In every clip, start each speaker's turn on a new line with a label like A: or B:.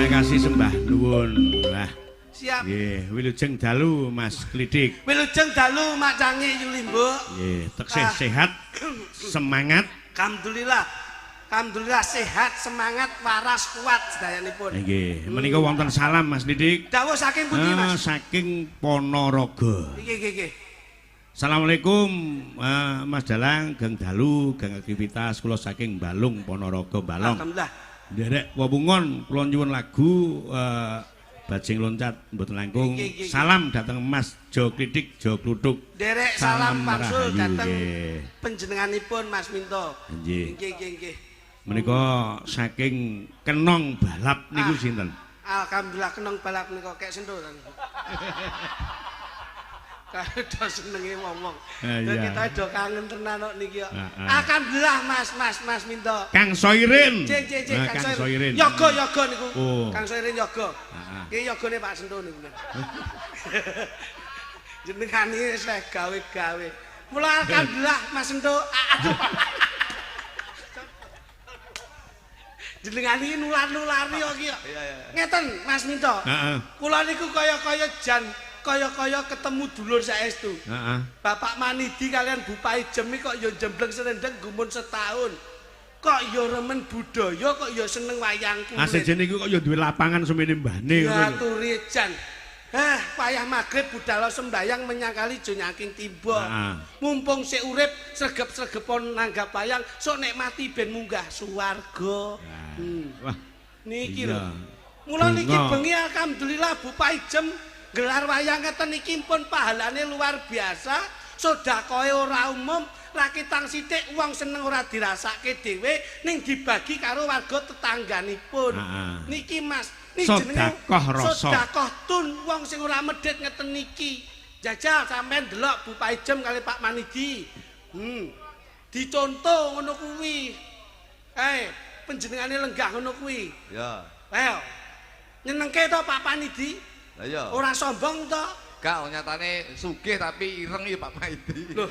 A: Terima kasih sembah nuwun. Lah.
B: Siap.
A: Nggih, wilujeng dalu Mas Klidik.
B: Wilujeng dalu Mak Cangi Yuli Mbok.
A: Nggih, teksih sehat, semangat.
B: Alhamdulillah. Alhamdulillah sehat, semangat, waras, kuat sedayanipun.
A: Nggih, menika wonten salam Mas Klidik.
B: Dawuh saking pundi Mas?
A: Saking Ponorogo.
B: Nggih.
A: Assalamualaikum Mas Dalang, gang dalu, gang aktivitas kula saking Balung Ponorogo Balong.
B: Alhamdulillah.
A: Nderek wewungan kula nyuwun lagu Bajing Loncat mboten langkung. Salam dateng Mas Jo Klidik, Jo Kluthuk.
B: Derek salam wangsul dateng panjenenganipun Mas Minto.
A: Nggih.
B: Nggih.
A: Menika saking Kenong Balap niku sinten?
B: Alhamdulillah Kenong Balap niku kek sentul. Kada senenge ngomong. Kita do kangen tenan kok niki kok. Alhamdulillah Mas Minto.
A: Kang Soirin.
B: Kang Soirin. Yoga niku. Kang Soirin yoga. Iki yogane Pak Sentul niku. Jenengane wis gawe-gawe. Mula alhamdulillah Mas Sentul. Jenengane iki nular-nulari kok iki. Ngeten Mas Minto. Kula niku kaya-kaya kaya ketemu dulur saestu. Bapak Manidi kalian Bu Paijem kok ya jembleng serendeng gumun setahun. Kok ya remen budaya, kok ya seneng wayang kulit.
A: Asejene iku kok ya duwe lapangan semene mbane ngono.
B: Ya turi jan. Wayah magrib budal sembayang menyangkali jo nyaking timba. Mumpung sik urip sregep-sregepon nanggap wayang, sok nikmati ben munggah swarga.
A: Wah,
B: niki lho. Mula niki bengi alhamdulillah Bu Paijem gelar wayang ngeten iki pun pahalane luar biasa, sedekahe ora umum, rakitang sithik wong seneng ora dirasake dhewe ning dibagi karo warga tetangganipun. Niki Mas, niki jenenge sedekah tun wong sing ora medhit ngeten niki. Jajal sampean delok Bu Paijem kali Pak Manidi. Dicontoh ngono kuwi. Panjenengane lenggah ngono kuwi. Ya. Ayo. Nyenengke to Pak Manidi? Lah iya. Ora sombong to?
C: Gak, nyatane sugih tapi ireng ya Pak Maidi.
B: Lho.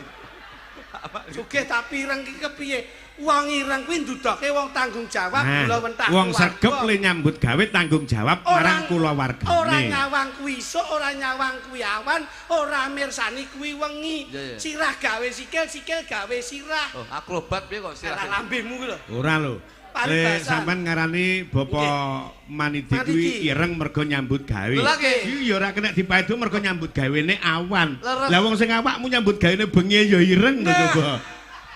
B: Sugih tapi ireng ki kepiye? Wong ireng kuwi ndudoke wong tanggung jawab kula wentah.
A: Wong sregep le nyambut gawe tanggung jawab marang kula wargane.
B: Ora nyawang kuwi esuk, ora nyawang kuwi awan, ora mirsani kuwi wengi. Sirah gawe sikil, sikil gawe sirah.
C: Oh, akrobat piye kok sirah?
B: Lambemu kuwi lho.
A: Ora lho. Sampeyan ngarani Bapak Manidi kuwi ireng mergo nyambut gawe. Iki ya ora kena dipaedo mergo nyambut gawene awan. Lah wong sing awakmu nyambut gawene bengi ya ireng kok coba.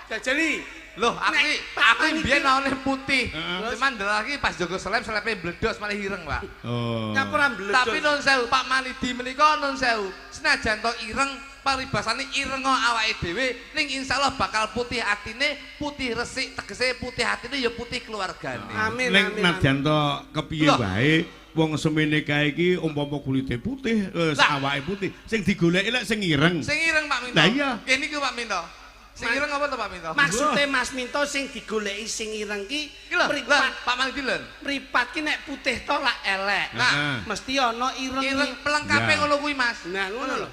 B: Jajali,
C: lho aku biyen naone putih. Cuman ndelok pas jogo selepe bledos malah ireng, Pak.
A: Oh.
B: Nyapura bledos.
C: Tapi nun sewu Pak Manidi menika nun sewu. Senajan to ireng paribasane ireng awake dhewe ning insyaallah bakal putih atine, putih resik tegese putih atine ya putih keluargane.
B: Amin.
A: Ning nadyan to kepiye wae wong semene kae iki umpama kulite putih, awake putih, sing digoleki lek sing ireng.
C: Sing ireng Pak Minto.
A: Lah iya.
C: Kene iki Pak Minto. Sing ireng apa to Pak Minto?
B: Maksude Mas Minto sing digoleki sing ireng ki mripat
C: Pak Manidi lho.
B: Mripat ki nek putih to lak elek. Nah, mesti ana ireng.
C: Ireng pelengkape ngono kuwi Mas.
B: Nah, ngono lho.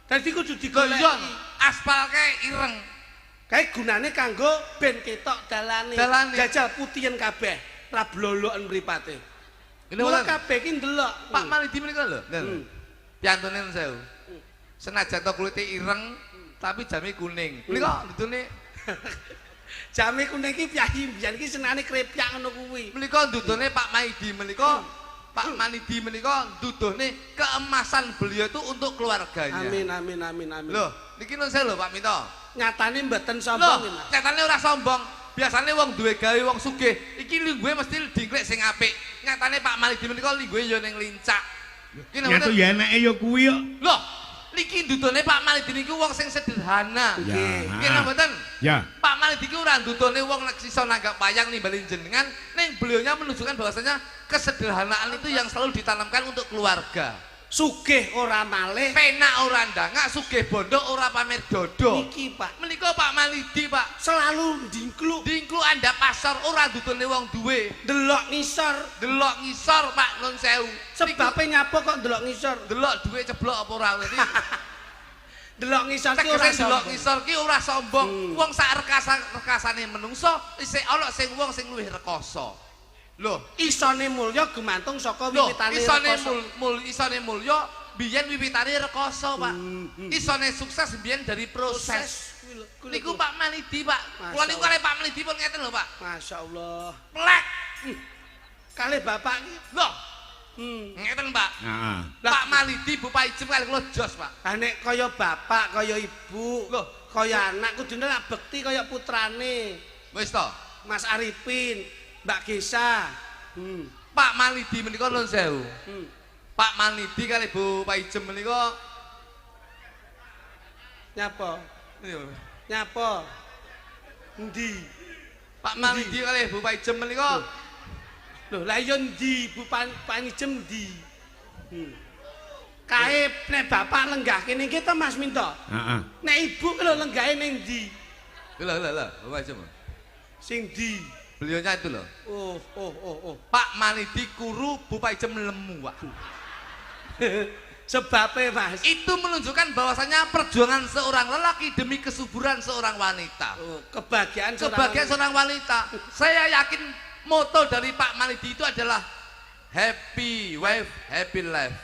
B: Dadi kudu digoleki.
C: Aspal kae ireng.
B: Kae gunane kanggo ben ketok dalane. Jajal putihen kabeh, ra bloloken mripate. Mula kabeh ki ndelok.
C: Pak Manidi menika lho. Piantune sewu. Senajan to kulite ireng tapi jame kuning. Menika dudune
B: jame kuning ki piyayi biyen ki senane krepyak ngono kuwi.
C: Menika dudune Pak Maidi menika Pak Manidi menika duduhne keemasan beliau itu untuk keluarganya.
B: Amin.
C: Loh, niki nun saya lho Pak Minto.
B: Nyatane mboten sombong iki, Mas.
C: Nyatane ora sombong. Biasane wong duwe gawe wong sugih, iki lingguhe mesti dingklek sing apik. Nyatane Pak Manidi menika lingguhe ya ning lincak.
A: Ki nek ya enake ya kuwi kok.
C: Loh, niki dudune Pak Manidi niku wong sing sederhana. Nggih mboten?
A: Ya.
C: Pak Manidi ki ora dudune wong nek sisa nanggap wayang nimbalin jenengan, ning beliaunya menunjukkan bahwasanya kesederhanaan itu yang selalu ditanamkan untuk keluarga.
B: Sugih ora malih,
C: penak ora ndangak, sugih bondo ora pamer dodo.
B: Niki Pak,
C: menika Pak Manidi Pak
B: selalu dingkluk
C: anda pasar ora dudune wong duwe.
B: Delok ngisor
C: Pak nun sewu.
B: Sebabe nyapa kok delok ngisor?
C: Delok duwe ceblok apa ora ngerti.
B: Delok ngisor ki ora sombong.
C: Delok ngisor ki ora sombong. Wong sak rekasane menungso isih ana sing wong sing luwih rekoso. Lho,
B: isone mulya gumantung saka wiwitane
C: isone mulya biyen wiwitane rekoso, Pak. Isone sukses biyen dari proses. Niku Pak Manidi, Pak. Kula niku kali Pak Manidi pun ngeten lho, Pak.
B: Masyaallah.
C: Plek.
B: Kali bapak iki.
C: Lho. Ngeten, Pak. Heeh. Pak Manidi Bu Paijem kali kula jos, Pak.
B: Ha nek kaya bapak, kaya ibu, lho, kaya anak kudune lak bekti kaya putrane.
C: Wis to.
B: Mas Arifin, Mbak Gesa.
C: Pak Manidi menika nuwun sewu. Pak Manidi kali Bu Paijem menika
B: nyapa? Nyapa? Endi?
C: Pak Manidi kali Bu Paijem menika.
B: Lho, la yo endi Bu Paijem endi? Kae nek bapak lenggah kene iki to Mas Minto?
A: Heeh.
B: Nek ibu lho lenggahe ning ndi?
C: Lho, Bu Paijem.
B: Sing ndi?
C: Beliaunya itu loh.
B: Oh.
C: Pak Manidi kuru, Bu Paijem lemu, Pak.
B: Sebabnya Mas
C: itu menunjukkan bahwasanya perjuangan seorang lelaki demi kesuburan seorang wanita.
B: Kebahagiaan
C: seorang wanita. Saya yakin moto dari Pak Manidi itu adalah happy wife, happy life.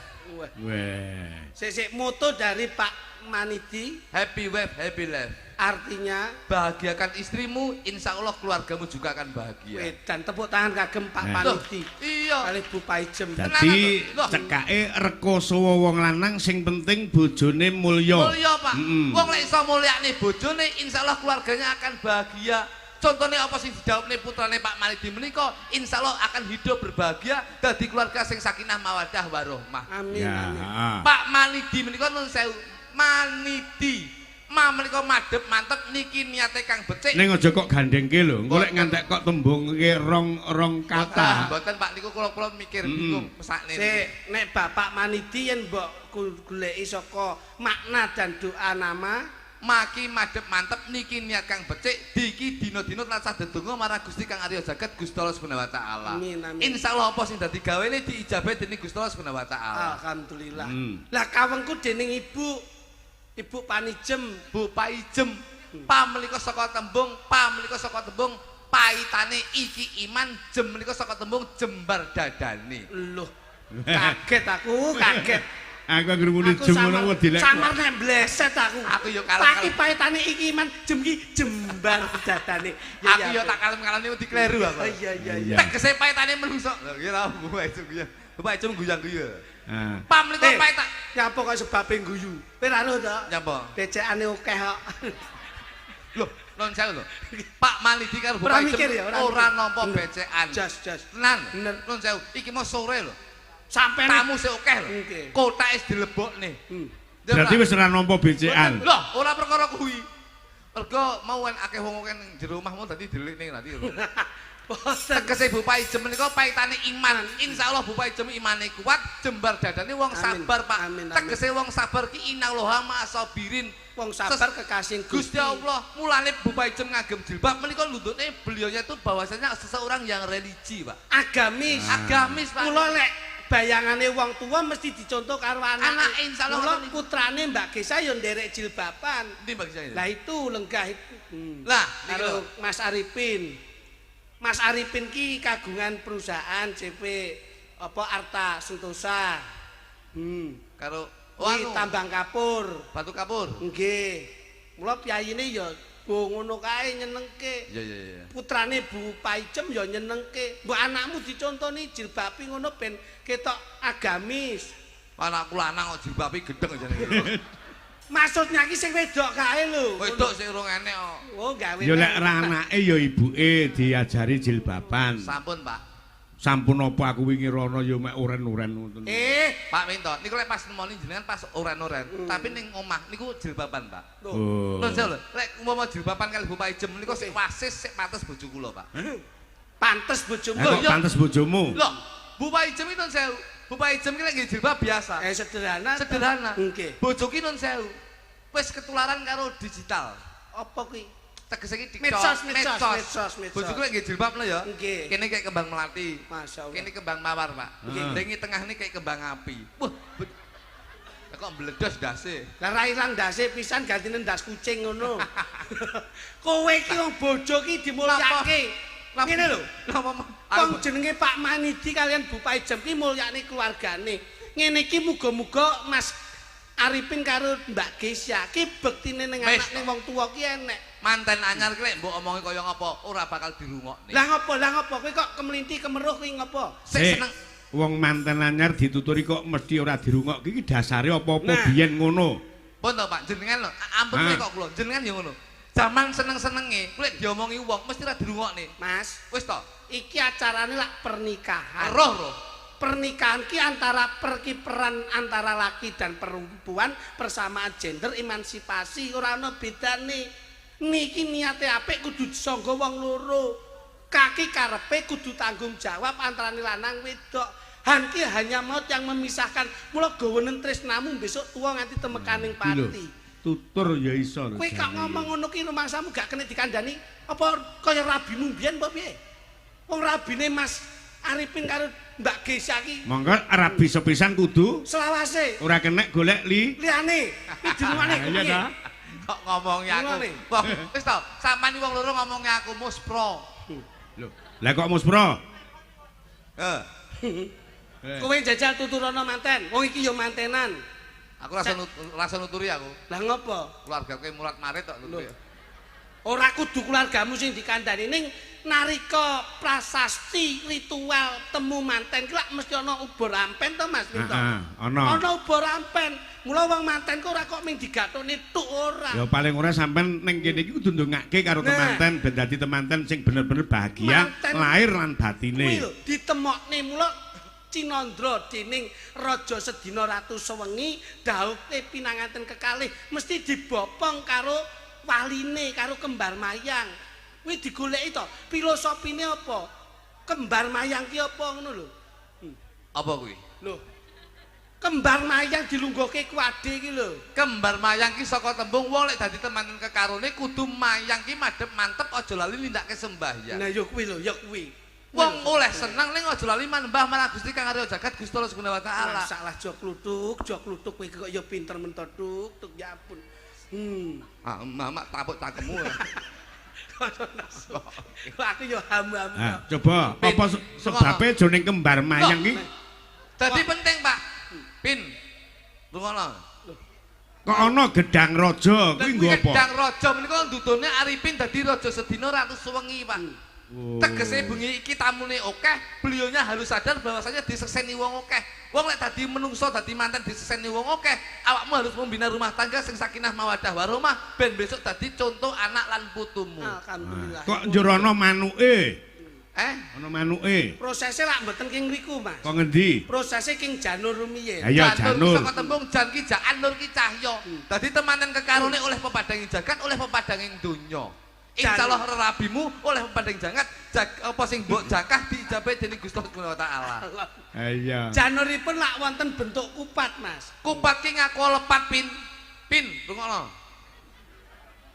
B: Moto dari Pak Manidi
C: happy wife, happy life.
B: Artinya
C: bahagiakan istrimu, insya Allah keluargamu juga akan bahagia.
B: Dan tepuk tangan kagem Pak Manidi.
C: Iya.
B: Kali Bu Paijem.
A: Jadi cekake rekoso wong lanang sing penting bojone mulya.
C: Mulya, Pak. Wong lek iso mulyakne bojone, insya Allah keluarganya akan bahagia. Contohnya apa sing dijawabne putrane Pak Manidi menika, insya Allah akan hidup berbahagia dadi keluarga sing sakinah mawaddah warahmah.
B: Amin.
C: Pak Manidi menika nuwun sewu. Manidi menika madhep mantep niki niate Kang Becik.
A: Ning aja kok gandengke lho, engko lek ngantek kok tembunge rong kata.
C: Mboten Pak niku kula mikir bingung mesakne.
B: Sik, nek Bapak Manidi yen mbok goleki saka makna dan doa nama,
C: maki madhep mantep niki niat Kang Becik diki dina-dina tansah ndedonga marang Gusti Kang Arya Jagat Gusti Allah Subhanahu wa taala.
B: Amin.
C: Insyaallah apa sing dadi gawene diijabahi dening Gusti Allah Subhanahu wa taala.
B: Alhamdulillah. Lah kawengku dening Ibu Panijem,
C: Bu Paijem, pamlika saka tembung, paitane iki iman, jem menika saka tembung jembar dadane.
B: Loh. Kaget aku, kaget.
A: Aku ngrungokne jem ngono wedi lek.
B: Samar nek bleset aku.
C: Aku yo kalem.
B: Paitane iki iman, jem iki jembar dadane.
C: Aku yo tak kalem-kalem wedi kleru aku.
B: Iya.
C: Tegese paitane menungso. Lho kira Bu Paijem guyu. Bu Paijem guyang-guyu.
B: Pamlika paitak. Nyapa kok sebabe guyu? Kowe anu to?
C: Nyapa?
B: Becekane akeh kok.
C: Lho, non sewu lho. Pak Manidi karo Bu Paijem ora nampa becekan.
B: Jas.
C: Tenan. Non sewu, iki mau sore lho.
B: Sampai
C: tamu sik akeh lho. Kotake dilebokne.
A: Berarti wis ora nampa becekan.
C: Lho, ora perkara kuwi. Mergo mau akeh wong akeh ning jero omahmu dadi delik ning nanti. Tegese Bu Paijem menika paitane iman. Insyaallah Bu Paijem imane kuat, jembar dadane wong sabar, Pak. Tegese wong sabar ki innallaha ma'asabirin.
B: Wong sabar kekasih
C: Gusti Allah. Mulane Bu Paijem ngagem jilbab menika lututnya beliaunya itu bahwasanya seseorang yang religi, Pak. Agamis, Pak.
B: Kula lek bayangane wong tua mesti dicontoh karo anak.
C: Insyaallah
B: putrane Mbak Gesa yo nderek jilbaban.
C: Ndi Mbak Gesa?
B: Lah itu lenggah itu.
C: Lah,
B: karo Mas Arifin. Mas Arifin ki kagungan perusahaan CP apa Arta Sentosa.
C: Karo
B: tambang kapur,
C: batu kapur.
B: Nggih. Mula piyayine ya bo ngono kae nyenengke.
C: Iya.
B: Putrane Bu Paijem ya nyenengke. Mbok anakmu dicontoni jilbabe ngono ben ketok agamis.
C: Anakku lanang kok jilbabe gedeng jane.
B: Maksudnya ki sing wedok kae lho.
C: Wedok sing urung enek kok.
B: Oh, gawe.
A: Ya lek anake ya ibuke diajari jilbaban.
C: Sampun, Pak.
A: Sampun apa aku wingi rono ya mek oren-oren ngoten.
C: Pak Minto, niku lek pas nemoni jenengan pas oren-oren, tapi ning omah niku jilbaban, Pak.
A: Oh.
C: Lho, lek umpama jilbaban kali Bu Paijem niku sik wasis sik pantes bojo kula, Pak.
B: Pantes bojomu.
A: Kok pantes bojomu?
C: Lho, Bu Paijem itu sewu. Bu Paijem ki lek jilbab biasa.
B: Sederhana.
C: Nggih. Bojo ki nun sewu. Wis ketularan karo digital.
B: Apa kuwi?
C: Tegese iki
B: medsos.
C: Bojoku lek nggih jilbab lho ya.
B: Nggih.
C: Kene kayak kembang melati.
B: Masyaallah.
C: Kene kembang mawar, Pak. Nggih tengah ini kayak kembang api. Wah. Kok mbledos ndase.
B: Lah ra ilang ndase pisan gantine ndas kucing ngono. Kowe iki wong bojo ki dimulyake. Ngene lho.
C: Napa
B: Wong jenenge Pak Manidi kalian Bu Paijem ki mulyane keluargane. Ngene iki muga-muga Mas Arifin karo Mbak Gesya ki bektine ning anak ning wong tuwa ki enek.
C: Manten anyar ki lek mbok omongi kaya ngapa ora bakal dirungokne.
B: Lah ngapa kowe kok kemelinti kemeruh ki ngapa?
C: Sik seneng
A: wong manten anyar dituturi kok mesti ora dirungokke iki dasare apa-apa biyen ngono.
C: Pun to Pak, jenengan lho, ampun kok kula, jenengan ya ngono. Zaman seneng-senenge, kuwi diomongi wong mesti ora dirungokne.
B: Mas,
C: wis to.
B: Iki acarane lak pernikahan.
C: Roh.
B: Pernikahan ki antara perkiperan antara laki dan perempuan persamaan gender emansipasi ora ana bedane. Niki niate apik kudu disangga wong loro. Kaki karepe kudu tanggung jawab antarané lanang wedok. Hanki hanya maut yang memisahkan. Mula gawenen tresnamu besok tua nganti temekaning pati.
A: Tutur ya iso.
B: Kowe kok ngomong ngono ki rumangsamu gak kena dikandani apa kaya rabimu mbiyen apa piye? Wong rabine Mas Arifin karo Mbak Gesya ki.
A: Monggo rabi sepisan kudu
B: selawase.
A: Ora kena golek
B: liyane. Iki dirungane
A: iya ta?
C: Kok ngomongi aku. Wong wis to, sampean wong loro ngomongi aku muspro.
A: Lho, lah kok muspro?
B: Kowe jajal tuturana manten. Wong iki ya mantenan.
C: Aku rasa nuturi aku.
B: Lah ngopo?
C: Keluarga kowe murat marit tok nuturi.
B: Ora kudu keluargamu sing dikandani ning narika prasasti ritual temu manten ki lak mesti ana ubur ampen to Mas Minto.
A: Ana.
B: Ana ubur ampen. Mula wong manten ku ora kok ming digathoni tuk ora.
A: Ya paling ora sampean ning kene iki kudu ndongake karo temanten ben dadi temanten sing bener-bener bahagia lahir lan batine.
B: Kuwi lho ditemokne mula Cinandra dening Raja Sedina Ratu Sewengi dhawuhe pinanganten kekalih mesti dibopong karo waline karo kembar mayang. Kuwi digoleki to, filosofine apa? Kembar mayang ki apa ngono lho.
C: Apa kuwi?
B: Lho. Kembar mayang dilungguhke kuwade iki lho.
C: Kembar mayang ki saka tembung wong lek dadi teman kekarone kudu mayang ki madhep mantep aja lali nindakake sembahyang.
B: Nah ya kuwi lho, ya kuwi.
C: Wong oleh seneng ning aja lali manembah marang Gusti Kang Arya Jagat Gusti Allah Subhanahu wa taala.
B: Salah jok klutuk kowe kok ya pinter mentotuk, tuk ya ampun.
C: Mamak tapuk cangkemmu.
B: Aku yo ham-ham.
A: Coba apa sebabe jroning kembar mayang iki?
C: Dadi penting, Pak. Pin. Lungono.
A: Kok ana gedang raja kuwi nggo apa?
C: Gedang raja menika ndudune Arifin dadi Raja Sedina Ratu Sewengi, Pak. Tegese bengi iki tamune akeh, beliaunya harus sadar bahwasanya diseseni wong akeh. Wong lek dadi menungso dadi manten diseseni wong akeh, awakmu harus membina rumah tangga sing sakinah mawaddah warahmah ben besok dadi contoh anak lan putumu.
B: Alhamdulillah.
A: Kok njero ana manuke?
C: Ana
A: manuke.
B: Prosese lak mboten king mriku, Mas.
A: Kok ngendi?
B: Prosese king janur rumiyin.
A: Ayo janur.
C: Saka tembung jan ki jaan nur ki cahya. Dadi temanten kekarone oleh pepadanging jagat, oleh pepadanging donya. Insyaallah rabimu oleh pepadang jagat apa sing mbok jakah diijabahi dening Gusti Allah Subhanahu wa taala.
A: Iya.
B: Januripun lak wonten bentuk kupat, Mas.
C: Kupat ki ngaku lepat pin rungokno.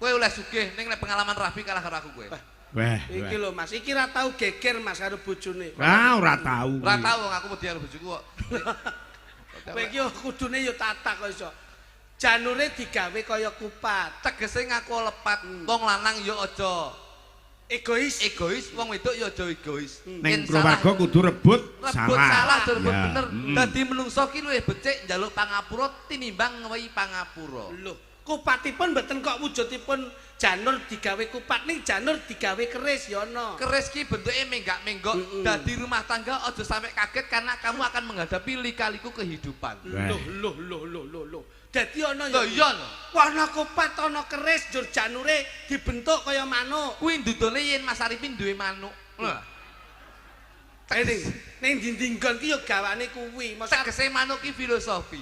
C: Kowe oleh sugih ning nek pengalaman rabi kalah karo aku kowe.
A: Wah.
B: Iki lho Mas, iki ra tau geger Mas karo bojone.
A: Ora tau.
C: Ora tau wong aku wedi karo bojoku kok.
B: Kowe iki kudune yo tatak kok iso. Janure digawe kaya kupat.
C: Tegese ngaku lepat. Wong lanang yo aja
B: egois,
C: wong wedok yo aja egois.
A: Ning keluarga kudu rebut
C: salah rebut bener. Dadi menungso ki luwih becik njaluk pangapura tinimbang ngewehi pangapura.
B: Lho, kupatipun mboten kok wujudipun janur digawe kupat ning janur digawe keris ya ana.
C: Keris ki bentuke menggak-menggok. Dadi rumah tangga aja sampai kaget karena kamu akan menghadapi lika-liku kehidupan.
B: Loh. Dadi ana
C: ya. Iya lho.
B: Ana kupat ana keris jur janure dibentuk kaya manuk.
C: Kuwi ndudone yen Mas Arifin duwe manuk. Lho.
B: Ning dindinggon ki ya gawane kuwi.
C: Tegese manuk ki filosofi.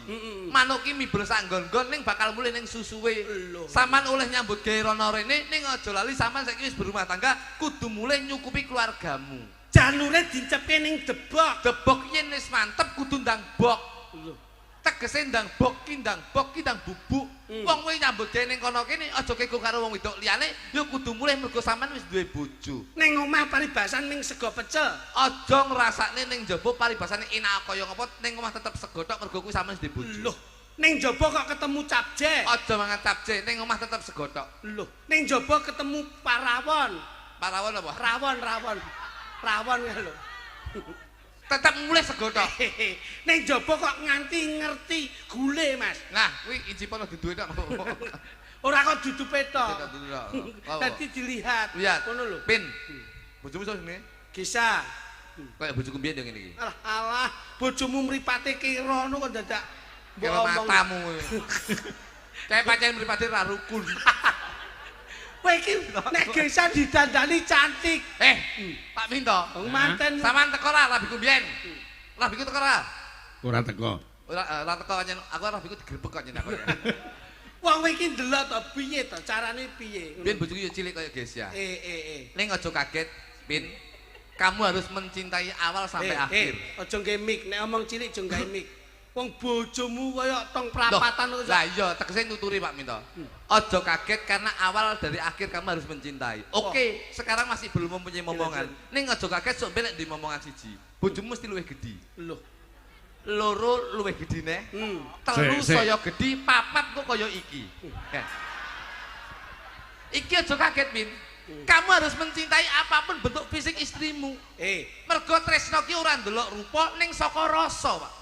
C: Manuk ki mibel sak nggon-nggon ning bakal mulih ning susuwe. Saman oleh nyambut gawe rono rene ning aja lali sampean saiki wis berumah tangga kudu mulih nyukupi keluargamu.
B: Janure dicepke ning debok.
C: Debok yen wis mantep kudu ndang bok. Tegese ndang bok ki ndang bubuk. Wong kowe nyambut gawe ning kono kene aja kego karo wong wedok liyane ya kudu mulih mergo sampean wis duwe bojo.
B: Ning omah paribasan ning sego pecel.
C: Aja ngrasakne ning njaba paribasane enak kaya ngapa ning omah tetep sego tok mergo kuwi sampean wis duwe bojo.
B: Loh, ning njaba kok ketemu capje.
C: Aja mangan capje ning omah tetep sego tok.
B: Loh, ning njaba ketemu parawon.
C: Pak rawon apa?
B: Rawon ya lho.
C: Tetep mulih sego tok.
B: Ning jaba kok nganti ngerti gule, Mas.
C: Nah, kuwi ijipon duduhe tok.
B: Ora kok dudupe tok.
C: Oh.
B: Dadi dilihat. Ngono lho.
C: Pin. Bojomu sapa jenenge?
B: Gisa.
C: Kayak bojoku mbiyen yo ngene iki.
B: Alah, bojomu mripate kira ngono kok dadak
C: kira matamu. Kayak pancen mripate ra rukun.
B: Kowe iki nek Gisa didandani cantik.
C: Pak Minto.
B: Manten.
C: Saman teko ra rabiku mbiyen. Rabiku teko ra?
A: Ora teko.
C: Ora teko pancen aku rabiku digrebek kok nyen aku.
B: Wong kowe iki ndelok to piye to carane piye?
C: Biyen bojoku yo cilik kaya Gesya. Ning aja kaget, Pin. Kamu harus mencintai awal sampai akhir.
B: Aja nggae mik, nek omong cilik aja nggae mik. Wong bojomu kaya tong prapatan kok.
C: Lah iya, tegese nuturi Pak Minto. Aja kaget karena awal dari akhir kamu harus mencintai. Oke, sekarang masih belum mempunyai momongan. Ning aja kaget sok belek di momongan siji. Bojomu mesti luwih gedhi.
B: Lho.
C: Loro luwih gedine. Telu saya gedhi, papat kok kaya iki. Iki aja kaget, Min. Kamu harus mencintai apapun bentuk fisik istrimu. Mergo tresno ki ora ndelok rupa ning saka rasa, Pak.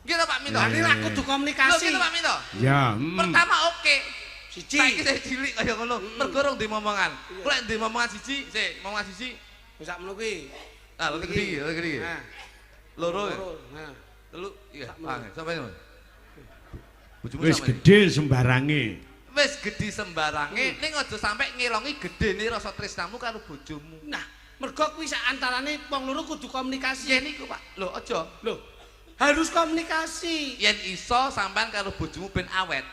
C: Gitu Pak Minto.
B: Ini aku kudu komunikasi.
C: Lho gitu Pak Minto.
A: Ya.
C: Pertama oke.
B: Siji.
C: Saiki saya cilik kaya ngono. Mergo rong di momongan. Kok di momongan siji, momongan siji.
B: Wis sak melu kuwi.
C: Ah, lho gede.
B: Nah.
C: Loro.
B: Nah.
C: Telu, iya. Sampai ngono. Bojomu
A: Wis gedhe sembarange.
C: Wis gedhi sembarange ning aja sampe ngelongi gedene rasa tresnamu karo bojomu.
B: Nah, mergo kuwi sak antarane wong loro kudu komunikasi.
C: Yen iku, Pak. Lho, aja.
B: Lho. Harus komunikasi.
C: Yen iso sampean karo bojomu ben awet.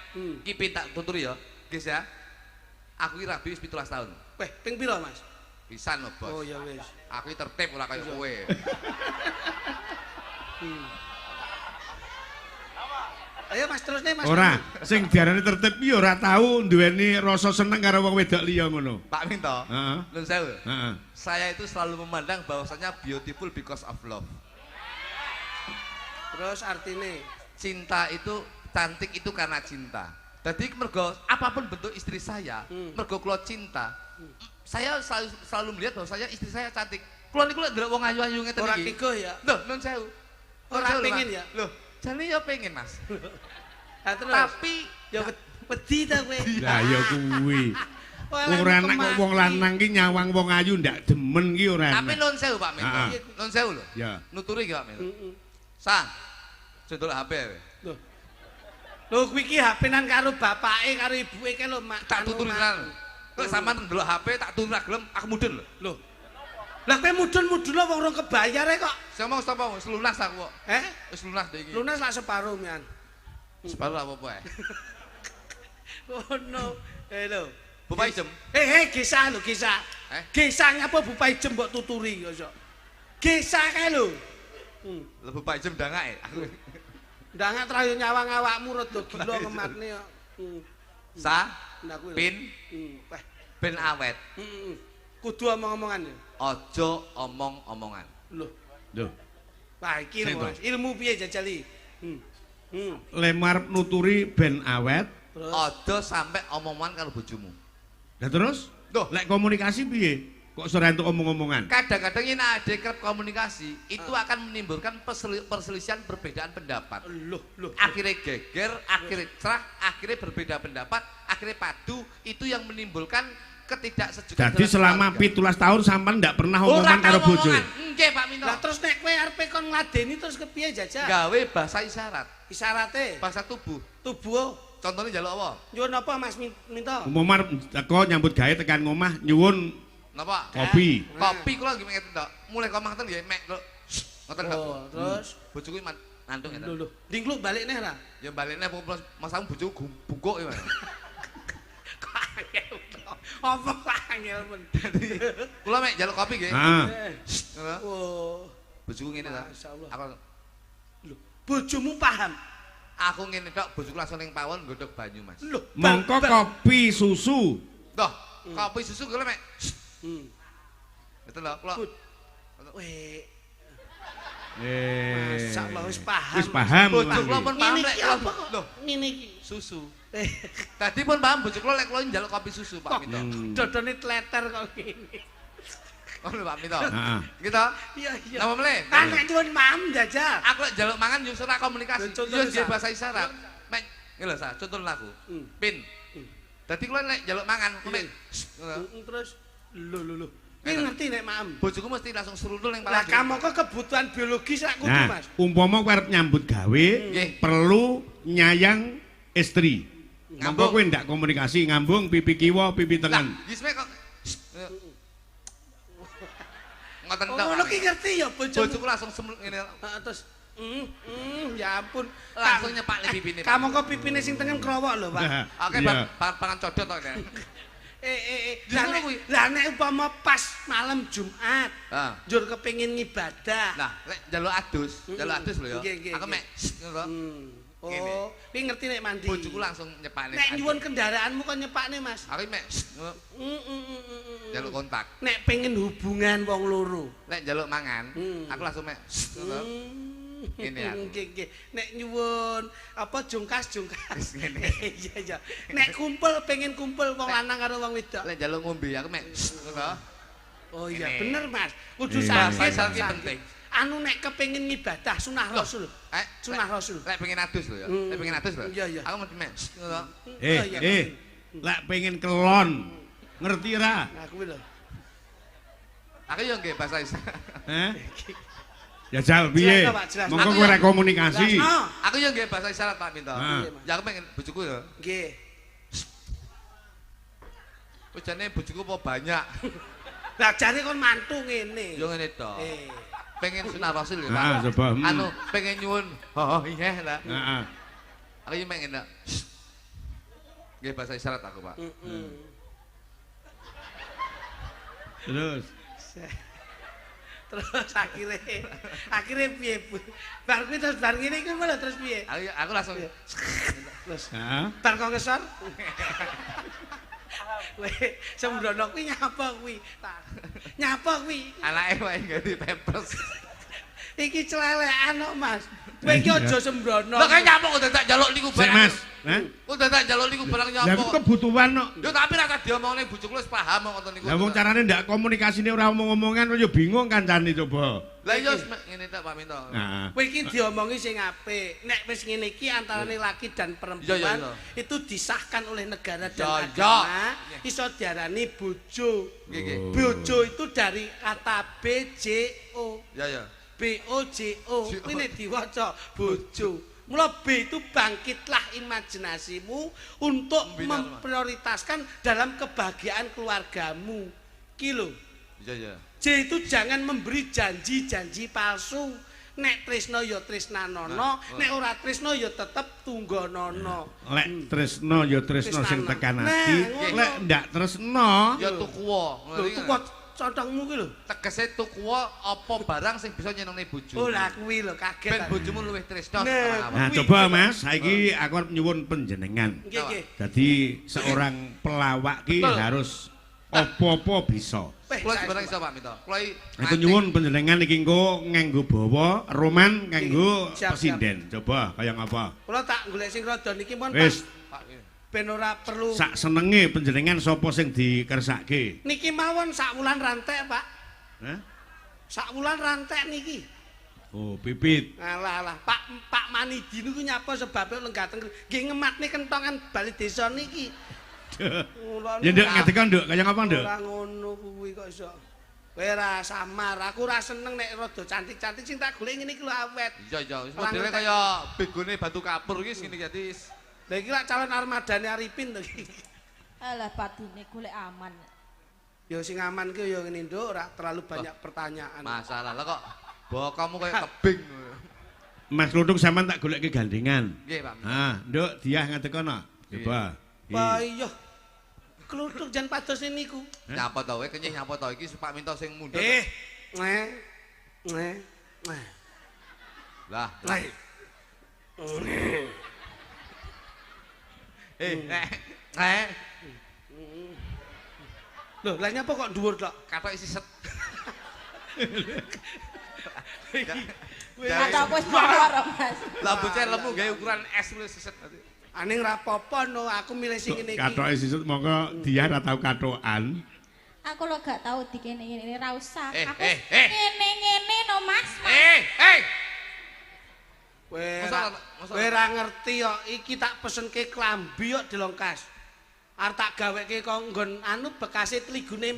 C: Iki pin tak tuturi ya. Guys ya. Aku iki rabi wis 17 tahun.
B: Weh, ping pira, Mas?
C: Pisan lho, Bos.
B: Oh ya wis.
C: Aku iki tertib ora kaya kowe.
B: Ayo Mas terus nih Mas.
A: Ora, sing diarani tertib iki ora tau duweni rasa seneng karo wong wedok liya ngono.
C: Pak Minto.
A: Heeh.
C: Nun sewu.
A: Heeh.
C: Saya itu selalu memandang bahwasanya beautiful because of love.
B: Terus artine
C: Cinta itu cantik itu karena cinta. Jadi mergo apapun bentuk istri saya, mergo kula cinta, saya selalu melihat bahwasanya istri saya cantik. Kula niku lek ndelok wong ayu-ayu ngeten iki.
B: ora tigo ya.
C: Loh, nun sewu.
B: Ora pengen ya.
C: Loh, jane ya pengen, Mas.
B: Nah, terus
C: Tapi
B: ya wedi ta kowe.
A: Lah ya kuwi. Ora enak kok wong lanang ki nyawang wong ayu ndak demen ki ora enak.
C: Tapi nun sewu Pak Minto. Nun sewu lho.
A: Ya.
C: Nuturi iki Pak Minto. Sang. Jodol HP kowe.
B: Loh. Lho kuwi iki HP-nan karo bapake karo ibuke ke lho, Mak.
C: Tak tuturi tenan. Kok sampean ndelok HP tak tuturi ra gelem, aku mudun lho.
B: Loh. Lah kowe mudun-mudun wong rong kebayare kok.
C: Sapa sapa wis lunas aku kok. Wis lunas deh iki.
B: Lunas lak separo mian.
C: Separo apa-apa ae.
B: Oh no. Lho.
C: Bapak Ijem.
B: Gesa lho, Gesa. Gesa ngapa Bapak Ijem mbok tuturi kok. Gesa kae lho.
C: Lho Bapak Ijem ndangake.
B: Ndangak trayo nyawang awakmu rada gila kematne kok.
C: Sa. Pin. Ben awet.
B: Kudu omong-omongan ya.
C: Aja omong-omongan.
B: Loh.
A: Wah
B: iki lho, Mas. Ilmu piye jajali?
A: Lemar nuturi ben awet.
C: Aja sampe omongan karo bojomu.
A: Lah terus? Lek komunikasi piye? Kok sore entuk omong-omongan?
C: Kadang-kadang yen ada kerep komunikasi, itu akan menimbulkan perselisihan perbedaan pendapat.
B: Loh.
C: Akhirnya geger, akhirnya cerah, akhirnya berbeda pendapat, akhirnya padu, itu yang menimbulkan ketidaksejukan.
A: Jadi selama 17 tahun sampean ndak pernah omongan karo bojo.
C: Nggih, Pak Minto.
B: Lah terus nek kowe arepe kon ngladeni terus kepiye jajal?
C: Gawe bahasa isyarat.
B: Isyarate
C: Bahasa tubuh.
B: tubuh.
C: Contohnya njaluk apa?
B: Nyuwun apa Mas Minto?
A: Umumar teko nyambut gawe tekan ngomah nyuwun
C: Napa?
A: kopi.
C: Kopi kula nggih ngeten tok. Mulai kok manten nggih mek kok. Ngoten tok.
B: Terus
C: bojoku mantuk ngeten.
B: Lho. Dingkluk balik neh ra?
C: Ya balikne masamu bojoku bungkuk ya.
B: Apa angel men.
C: Kula mek njaluk kopi nggih.
A: Heeh.
B: Oh.
C: Bojoku ngene ta.
B: Masyaallah.
C: Aku
B: Lho, bojomu paham.
C: aku ngene tok, bojoku langsung ning pawon nggodhog banyu, Mas.
B: Lho,
A: Mongko kopi susu.
C: Toh, kopi susu kula mek. Betul lho, kula.
B: Weh.
A: Masyaallah
B: wis paham.
A: Wis paham.
C: Bojoku kula pun paham lek
B: apa kok?
C: lho,
B: Ngene iki.
C: susu. Tadi pun paham bojoku kula lek kula njaluk kopi susu, Pak Minto.
B: Dodone tleter kok ngene.
C: Ngono Pak Minto.
A: Heeh.
C: Gitu.
B: Iya iya.
C: Napa mle?
B: Nek nyuwun mam jajal.
C: Aku lek njaluk mangan yo ora komunikasi. Yo nggih bahasa isyarat. Mek ngene lho Sa, contoh aku. Pin. Dadi kula nek njaluk mangan mek
B: terus lho. Ki ngerti nek mam.
C: Bojoku mesti langsung seruntul ning
B: Lah
C: pala.
B: kamu kok kebutuhan biologis aku kudu Mas.
A: Umpama kowe arep nyambut gawe, perlu nyayang istri. Ngambung kowe ndak komunikasi, ngambung pipi kiwa, pipi tengen.
C: Lah, wis kok ngoten tok.
B: Oh, ki ngerti ya
C: Bojoku langsung ngene.
B: Terus ya ampun,
C: langsung nyepak le pipine.
B: Kamu kok pipine sing tengen krowok lho, Pak.
C: Oke, pangan codot tok nek.
B: Lah nek umpama pas malam Jumat, njur kepengin ngibadah.
C: Nah, lek njaluk adus lho ya. Aku mek ngono.
B: Oh, ki ngerti nek mandi.
C: Bojoku langsung nyepakne.
B: Nek nyuwun kendaraanmu kok nyepakne, Mas.
C: Aku mek njaluk kontak.
B: Nek pengen hubungan wong loro.
C: Nek njaluk mangan, aku langsung mek ngono. Ngene aku.
B: Nggih. Nek nyuwun apa jungkas. Iya. Nek kumpul pengen kumpul wong lanang karo wong wedok.
C: Lek njaluk ngombe aku mek ngono.
B: Oh iya bener Mas. Kudu
C: sakit
B: penting. Anu nek kepengin ngibadah sunah Rasul. Sunah Rasul.
C: Lek pengen adus lho ya. Lek pengen adus lho.
B: Iya.
C: Aku mesti mek ngono.
A: Lek pengen kelon. Ngerti ra?
B: Aku lho.
C: Aku yo nggih bahasa isyarat.
A: Ya jal piye? Monggo kowe rek komunikasi.
C: Aku yo nggih bahasa isyarat Pak Minto. Ya aku pengen bojoku ya.
B: Nggih.
C: Ujane bojoku apa banyak.
B: Lah jane kon mantu ngene.
C: Yo ngene to. Pengen sunah Rasul ya
A: Pak. Coba.
C: Anu pengen nyuwun. Oh iya lah.
A: Heeh.
C: Aku yo pengen nggih bahasa isyarat aku Pak.
A: Terus
B: akhirnya piye bar kuwi terus bar ngene iku lho terus piye
C: aku langsung
B: terus bar kok ngesor sembrono kuwi nyapa kuwi
C: anake wae ganti pampers
B: iki celelekan kok Mas kowe iki aja sembrono
C: lho kaya nyapa kok dadak njaluk niku barang
A: Mas
C: kok dadak njaluk niku barang nyapa
A: lha kebutuhan kok
C: yo tapi ra diomongne bojoku wis paham ngoten niku
A: lha wong carane ndak komunikasine ora omong-omongan yo bingung kancane coba
C: lha yo ngene tak Pak Minto
B: kowe iki diomongi sing apik nek wis ngene iki antarane laki dan perempuan itu disahkan oleh negara dan agama iso diarani bojo bojo itu dari kata BJO
C: ya
B: BOJO kuwi nek diwaca bojo. Mula B itu bangkitlah imajinasimu untuk memprioritaskan dalam kebahagiaan keluargamu. Ki lho.
C: Iya.
B: J itu jangan memberi janji-janji palsu. Nek tresno ya tresnanono, nek ora tresno ya tetep tunggonono.
A: Lek tresno ya tresno sing tekan ati, lek ndak tresno
C: ya tukuwa.
B: Tukuwa contongmu ki lho.
C: Tegese tukuwa apa barang sing bisa nyenengne bojo.
B: Oh lah kuwi lho kaget.
C: Ben bojomu luwih tresno.
A: Nah, coba Mas, saiki aku arep nyuwun panjenengan.
B: Nggih.
A: Dadi seorang pelawak ki harus apa-apa bisa.
C: Kula sebenarnya iso Pak Minto. Kula
A: aku nyuwun panjenengan iki engko nganggo bawa roman kanggo presiden. Coba kaya ngapa?
B: Kula tak golek sing rada niki pun
A: Wis.
B: Ben ora perlu
A: sak senenge panjenengan sapa sing dikersake.
B: Niki mawon sak wulan rantek, Pak.
A: Hah?
B: Sak wulan rantek niki.
A: Oh, pipit.
B: Alah, Pak Manidi niku nyapa sebabe lenggateng nggih ngematne kentongan bali desa niki.
A: Ya nduk ngadeka nduk kaya ngapa nduk?
B: Ora ngono kuwi kok iso. Kowe ora samar, aku ora seneng nek rada cantik-cantik sing tak golek ngene iki lho awet.
C: Iya, wis modele kaya begone batu kapur iki ngene iki dadi.
B: Lah iki lak calon armadane Arifin to iki.
D: Alah padine golek aman.
B: Ya sing aman ki ya ngene nduk, ora terlalu banyak pertanyaan.
C: Masalah lah kok bokamu kaya kebing.
A: Mas Kluthuk sampean tak goleke gandengan.
C: Nggih, Pak.
A: Nduk diah ngadeg kono. Coba.
B: Wah iya. Kluthuk jan padose niku.
C: Nyapa to kowe kenyih nyapa to iki Pak Minto sing mundhut. Lah.
B: Loh, lah nyapa kok dhuwur tok?
C: Katok siset.
D: Kata wis mawar Mas.
C: Lah bocah lemu gawe ukuran es wis siset nanti.
B: Aning ra apa-apa no, aku milih sing ngene iki.
A: Katoke sisut mongko dia ora tau katokan.
D: Aku lo gak tahu dikene-ngene ra usah. Aku
C: eh.
D: ngene-ngene no Mas.
B: Kowe ra ngerti kok iki tak pesenke klambi kok dilongkas. Arep tak gaweke kok nggon anu bekase tligune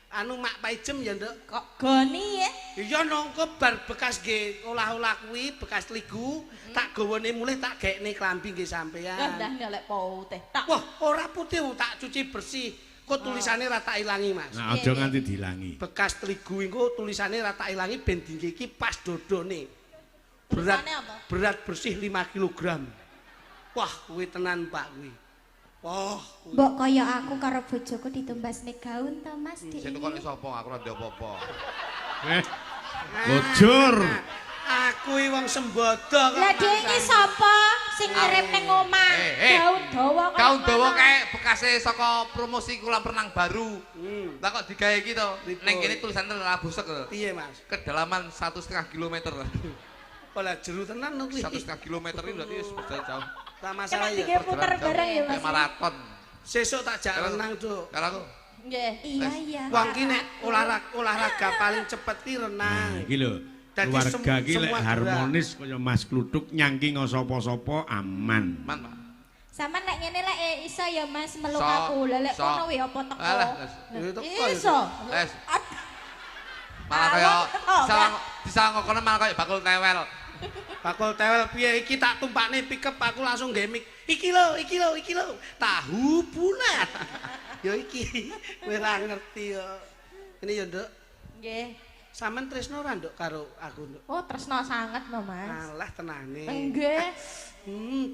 B: anu mak paijem ya nduk.
D: Kok goni ya?
B: Iya nongko bar bekas nggih olah-olah kuwi bekas tligu tak gawane mulih tak gekne klambi nggih sampean.
D: Ndah nyelek putih. Tak.
B: Wah, ora putih tak cuci bersih. Kok tulisane ra tak ilangi, Mas.
A: Nah, aja nganti dilangi.
B: Bekas tligu engko tulisane ra tak ilangi ben dinggo iki pas dodone. Berat bersih 5 kg. Wah, kuwi tenan Pak kuwi. Wah,
D: mbok kaya aku karo bojoku ditumbasne gaun to Mas Dik.
C: Sing tukone sapa? Aku ora ndek apa-apa.
A: Bojur.
B: Aku iki wong sembodo kok.
D: Lah Dik iki sapa sing ngirim ning omah? Gaun dawa kok.
C: Gaun dawa kae bekase saka promosi kolam renang baru. Lah kok digawe iki to? Ning kene tulisane ora busek lho.
B: Piye, Mas?
C: Kedalaman 1,5 km.
B: Olah jeru tenan kuwi.
C: 1,5 km iki berarti wis jauh.
B: Tak masalah ya.
D: Tiga puter bareng ya Mas.
C: Maraton.
B: Sesuk tak jak renang, Duk.
C: Kalau aku.
D: Nggih. Iya.
B: Wong ki nek olahraga paling cepet ki renang.
A: Iki lho. Keluarga ki lek harmonis kaya Mas Kluthuk nyangki sapa-sapa aman.
C: Man, Pak.
D: Sama nek ngene lek iso ya Mas meluk aku. Lah lek kono wi apa teko? Iso.
C: Les. Malah kaya disangkono malah kaya bakul tewel.
B: Bakul tewel piye iki tak tumpakne pickup aku langsung nggae mik. Iki lho. Tahu bulat. Ya iki. Kowe ora ngerti kok. Ini ya, Nduk.
D: Nggih.
B: Sampeyan tresno ora, Nduk, karo aku, Nduk?
D: Oh, tresno sanget lho, Mas.
B: Alah tenane.
D: Nggih.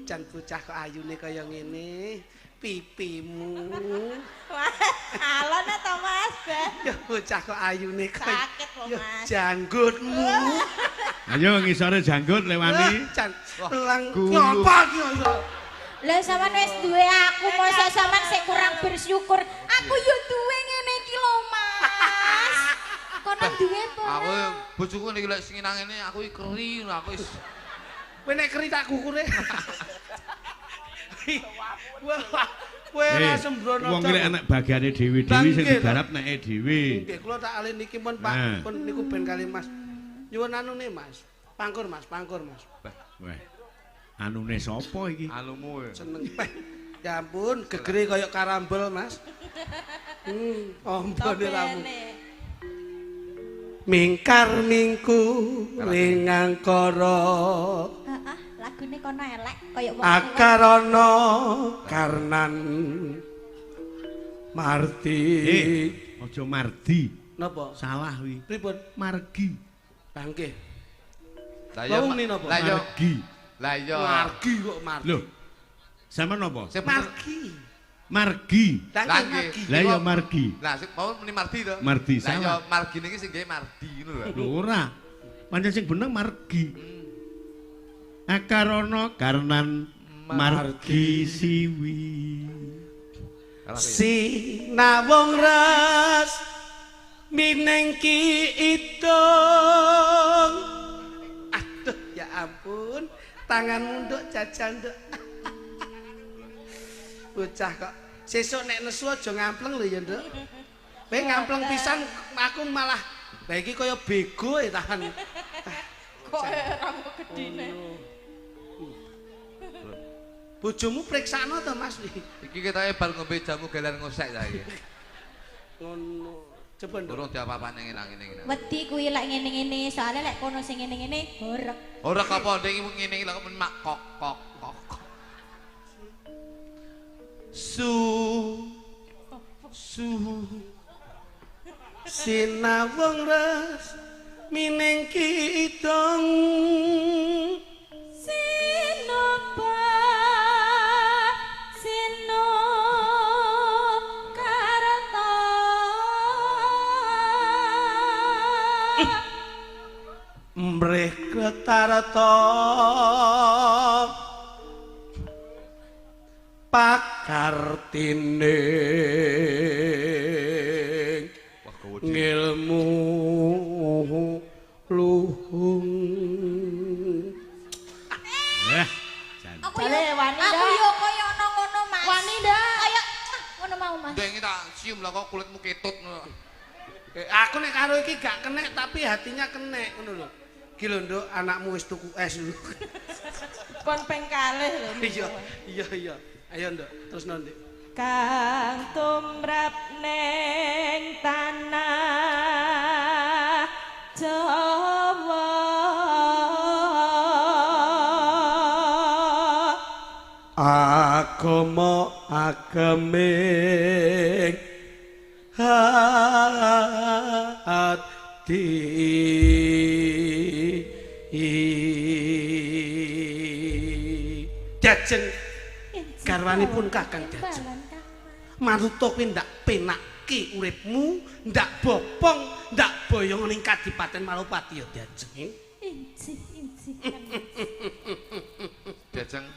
B: Jan bocah kok ayune kaya ngene. Pipimu.
D: Alon to Mas.
B: Ya bocah kok ayune kaya.
D: Sakit lho,
B: Ya
D: Mas.
B: janggutmu.
A: Ayo ngisore janggut lewani.
B: Jan lang ngopo iki iso?
D: Lah sampean wis duwe aku, masa sampean sing kurang bersyukur. Aku yo duwe ngene iki lho, Mas. Kono duwe to.
C: Aku bojoku niki lek sing nang ngene aku iki keri aku wis.
B: Kowe nek keri tak kukure. Kowe ora sembrono.
A: Wong lek anak bagiane dhewe-dhewe sing digarap neke dhewe.
B: Nggih, kula tak alih niki pun Pak, pun niku ben kali Mas. Nyuwun anune Mas. Pangkur Mas.
A: Weh. Anune sapa iki?
C: Alumu.
B: Seneng. Ya ampun, gegere kaya karambol Mas. Ompone ramu. Mingkar mingku ring angkara.
D: Heeh, lagune kono elek kaya wong.
B: Akarana karnan Marti.
A: Aja Mardi.
B: Napa?
A: Salah wi.
B: Pripun?
A: Margi.
B: Bangke.
C: Lah yo
B: napa?
A: Margi.
C: Lah yo.
B: Margi kok Margi.
A: Lho. Sampeyan napa?
B: Margi.
A: Margi.
B: Margi.
A: Lah yo Margi.
C: Lah sing mau muni Mardi to.
A: Mardi
C: Lah yo
A: salah.
C: Margi niki sing gawe Mardi ngono lho.
A: Lho ora. Pancen sing bener Margi. Akarana karnan Margi siwi.
B: Sinawung ras minengki idung. Aduh ya ampun, tanganmu nduk jajan nduk. Bocah kok sesuk nek nesu aja ngampleng lho ya nduk. Kowe ngampleng pisan aku malah lha iki kaya bego e tahan.
D: Kok ora gedine.
B: Bojomu priksakno to Mas?
C: Iki ketoke bar ngombe jamu gelar ngosek ta iki.
B: Ngono. Coba nduk.
C: Durung diapa-apane ngene-ngene.
D: Wedi kuwi lek ngene-ngene, soalnya lek kono sing ngene-ngene horeg.
C: Ora apa ndek iki ngene iki lho men mak kok.
B: Sinawung ras minengki idung.
D: Sinoba sino karata
B: Mrih kretarta pakartine ngilmu luhung.
D: Aku yo wani yo koyo ngono Mas. Wani ndak? Kaya ngono mau. tau Mas.
C: Ndek iki tak cium lah kok kulitmu ketut ngono.
B: Aku nek karo iki gak kenek tapi hatinya kenek ngono lho. Iki lho Nduk, anakmu wis tuku es lho.
E: Kon peng kalih lho.
B: Iya. Ayo Nduk, terus nanti.
E: Kang tumrap neng tanah Jawa
B: agama ageming hati Jajeng garwanipun Kakang Jajeng manuta kuwi ndak penake uripmu ndak bopong ndak boyong ning Kadipaten Malupati ya Jajeng
D: Injih
C: Jajeng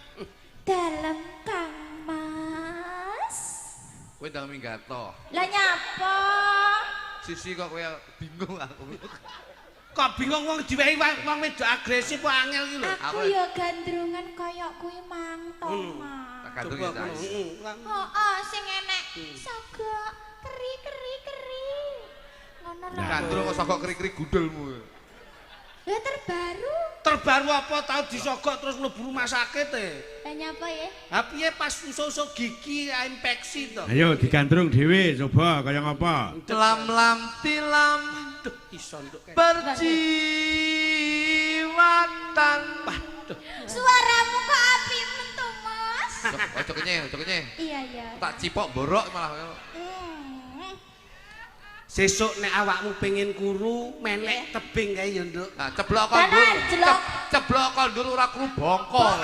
D: dalem Kang Mas.
C: kowe ndang minggato.
D: Lah nyapa?
C: Sisi kok kowe bingung aku.
B: kok bingung wong diwehi wong wedok agresif kok angel iki lho
D: Aku ya gandrungan kaya kuwi mang to, Mas.
C: Tak gandrung ya Sas.
D: Heeh, sing enek sogok keri. Ngono lho.
C: Gandrung kok sokok keri-keri gudulmu.
D: Lah
B: terbaru apa tau disogok terus mlebu rumah sakit
D: Lah nyapa ya?
B: Ha piye pas usus gigi infeksi to
A: Ayo digandrung dhewe coba kaya ngapa?
C: Lam tilam
B: Duh iso nduk
C: berjiwatan.
D: Suaramu kok apik men to, Mas?
C: Ojo kenyeh.
D: Iya.
C: Tak cipok borok malah.
B: sesuk nek awakmu pengen kuru menek tebing kae ya nduk
C: Nah, ceblok kondur. Ceblok kondur ora kru bongkol.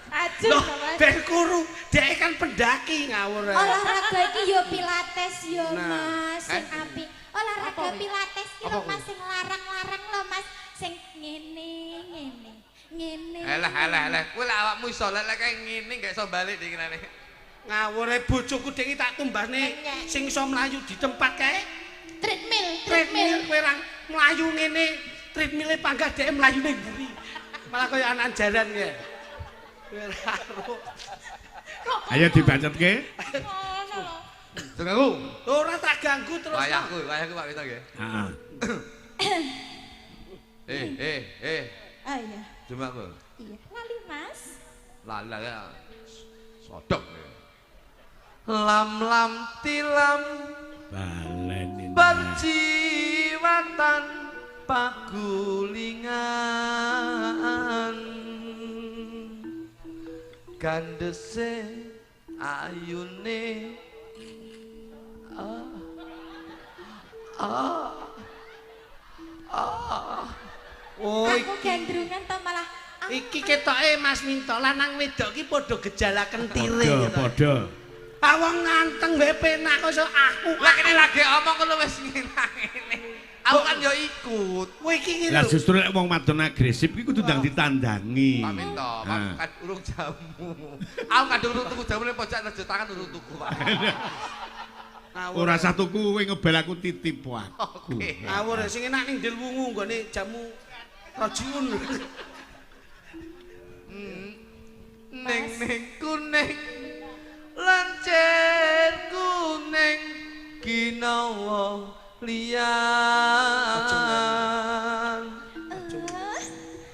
E: Ajeng
B: loh
E: Mas.
B: ben kuru dhek kan pendaki ngawur
D: Olahraga iki yo pilates yo,
B: Nah,
D: Mas, sing apik. Olahraga pilates ki lho
C: Apa
D: Mas sing larang-larang lho Mas, sing ngene.
C: Alah. Kowe lek awakmu iso lek kae ngene gak iso balik dikirane.
B: ngawur bojoku dhek tak tumbasne sing iso mlayu di tempat kae
D: Treadmill.
B: kowe ra mlayu ngene treadmill panggah dhek mlayu ning mburi malah kaya anak jalan kae kowe ra
A: Ayo dibacetke.
C: Dengaku.
B: ora tak ganggu terus
C: Wayahku Pak Wito nggih.
A: Heeh.
E: Ah iya.
C: Cuma aku.
D: Iya, lali Mas.
C: Lala ya. Sodok. Lam tilam
A: Balen ini.
C: berjiwatan pagulingan gandese ayune
D: Aku gandrungan to malah
B: iki ketoke Mas Minto lanang wedok ki padha gejala kentire
A: Padha.
B: Awang nganteng wae penak kok iso aku.
C: lah kene lagi omong kono wis ngene. Aku kan yo ikut.
B: Kowe iki ngene
A: Lah
B: lho.
A: justru nek wong wadon agresif iku kudu ndang ditandangi.
C: Pak Minto,
A: Ah.
C: kan urung jamu. Aku kadung urung tuku jamu ning pojok rejo tangan urung tuku, Pak.
A: Ora usah tuku kowe ngebel aku titip aku.
C: Oke.
B: Ngawur sing enak ning Delwungu nggone jamu Rajiun.
C: Ning kuning lancen kuning ginawa liyan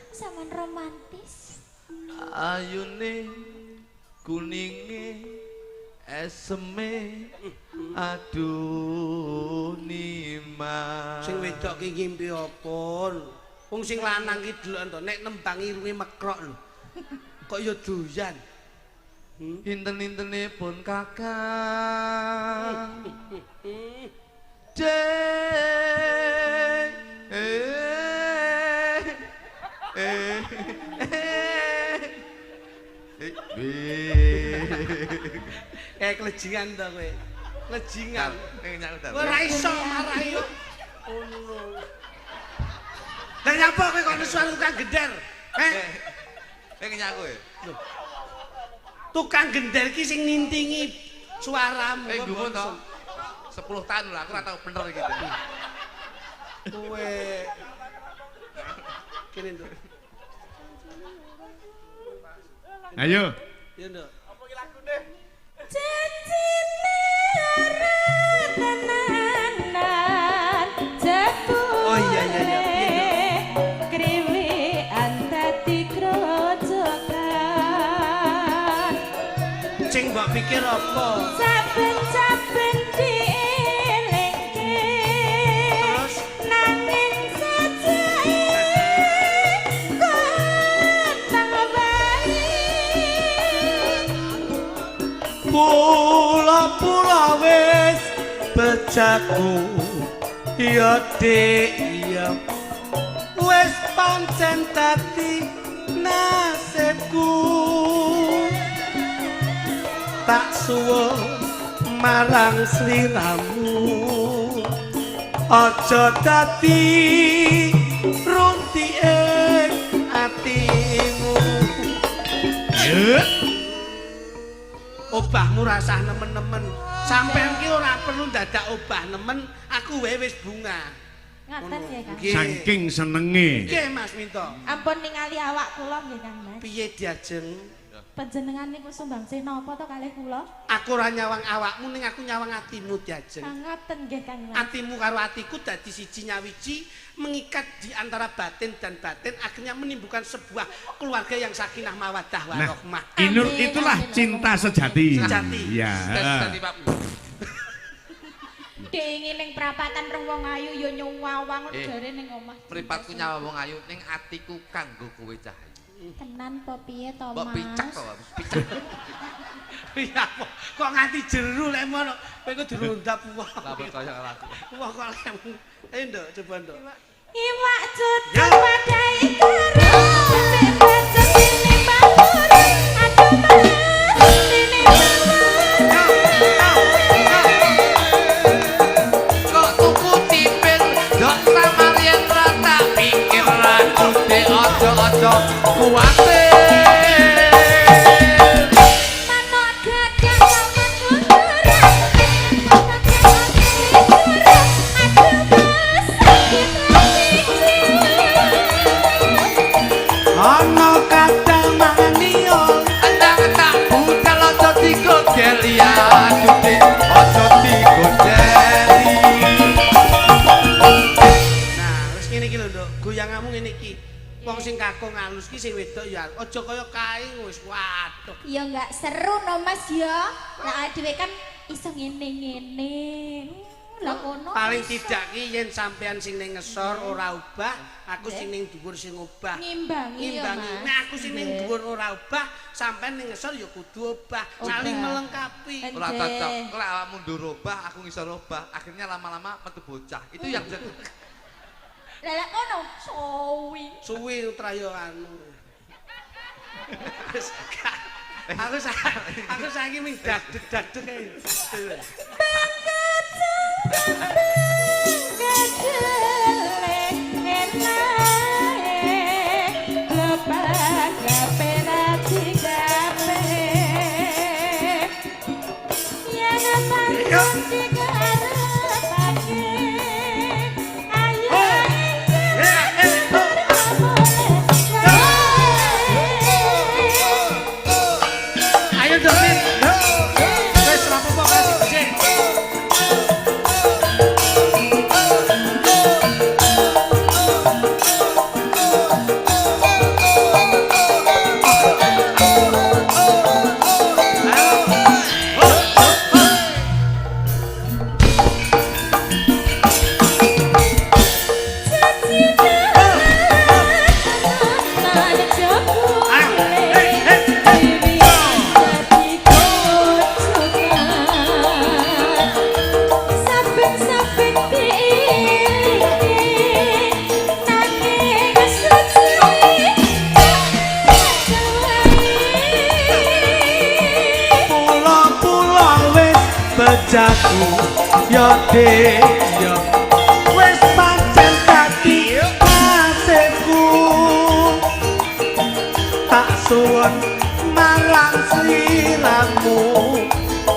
D: Saman romantis.
C: ayune kuninge eseme aduh nima
B: Sing wedok ki ngimpi apa? Wong sing lanang ki deloken to nek nembang irunge mekrok lho. Kok ya doyan.
C: Inten-intene pun kakang Jeng
B: Klejingan to kowe. Klejingan.
C: Lah
B: Ora iso marah yo. Ngono. Lah nyapa kowe kok nesuan tukang gender?
C: ngenyak kowe.
B: Tukang gender ki sing nintingi suaramu.
C: Gumun to. 10 tahun lah aku ora tau bener iki.
B: Kowe kene nduk.
A: Ayo.
B: Ya nduk.
E: Janjine
B: Sing mbok pikir apa?
E: Saben-saben dielingke
B: Terus
E: nanging sajake kontang bali
B: pula wis bejaku ya dik ya wis pancen dadi nasibku tak suwun marang sliramu aja dadi runtike atimu obahmu rasah nemen-nemen sampean ki ora perlu dadak obah nemen aku wae wis bunga
E: ngaten nggih Kang.
A: Saking senenge.
B: Nggih Mas Minto.
E: Ampun ningali awak kula nggih Kang Mas.
B: Piye diajeng?
E: Panjenengan niku sumbangsih napa to kalih kula?
B: Aku ora nyawang awakmu ning aku nyawang atimu diajeng.
E: Ngaten nggih Kang Mas.
B: Atimu karo atiku dadi siji nyawiji mengikat di antara batin dan batin akhirnya menimbulkan sebuah keluarga yang sakinah mawaddah warahmah.
A: Inur itulah cinta sejati.
B: Sejati.
A: Iya.
C: Sejati Pak.
D: Dengi ning prapatan rong wong ayu ya nyuwawang jare ning omah.
C: Mripatku nyawa wong ayu ning atiku kanggo kowe cahya.
D: Tenan apa piye to, Mas?
C: Mbok picak to, picak.
B: Iya kok nganti jeru lek mono kowe kudu rondap wah.
C: Lah percaya karo aku.
B: Wah kok lek. Ayo nduk coba nduk.
E: Iwak cucuk padai karo bebas ini bangun aduh mas ini
C: Kok tuku tipin dok samarien rata pikir aku de ojo-ojo kuwatir.
E: manok gagah lawan kuduran aduh mas sakit
B: Ana kadang maniol
C: Endang-endang budal ojo digodeli aduh de ojo digodeli.
B: Nah, wis ngene iki lho, Nduk. Goyanganmu ngene iki. Wong sing kakung alus ki sing wedok ya aja kaya kae wis waduh.
D: Ya enggak seru no Mas ya. Lah dhewe kan iso ngene-ngene. Lah kono.
B: Paling tidak ki yen sampean sing ning ngesor ora ubah, aku sing ning dhuwur sing ubah.
E: ngimbangi ya
B: Ngimbangi.
E: mas
B: Nek aku sing ning dhuwur ora ubah, sampean ning ngesor ya kudu ubah, saling melengkapi.
C: Ora cocok. Kok lek awakmu ndur robah, aku ngisor robah, akhirnya lama-lama metu bocah. Itu yang
D: Lah lek kono suwi.
B: Suwi utrayo anu. Wis, aku saiki ming dadeg-dadeg ae. Ayo David. Wis rapopo kasih. Bejaku yo de yo wis pancen dadi nasibku tak suwun marang sliramu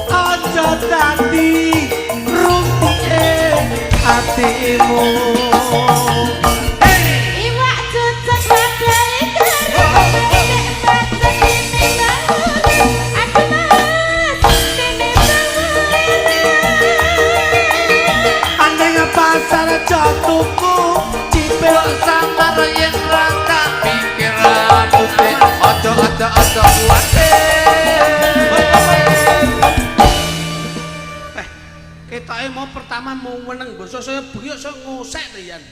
B: aja dadi runtike atimu
E: Iwak cucuk padai karo bebas ini bangun aduh mas ini
B: andeng pasar jatuhku cipil
C: samar yen rata pikir aku de ojo kuwatir.
B: pertama mau meneng basa saya bengi saya ngosek to Yan.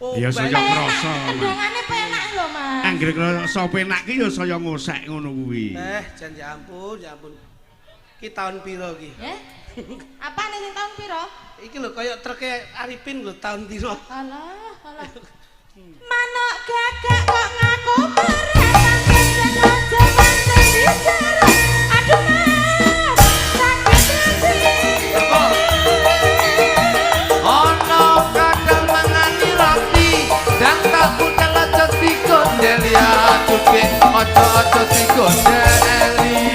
B: Oh,
A: ya saya ngrasa.
D: Endangane penak lho, Mas.
A: Anggere ngrasa penak ki ya saya ngosek ngono kuwi.
B: Jan ya ampun, ya ampun. Ki tahun piro ki?
D: Apa nih sing tahun piro?
B: Iki lho kaya treke Arifin lho tahun piro.
D: Alah. Manuk gagak kok ngaku meratan dan aja manten bicara. Aduh Mas, sakit hati.
C: Ono kadang mangani roti dan tak kudang aja digondel ya cuke ojo digondeli.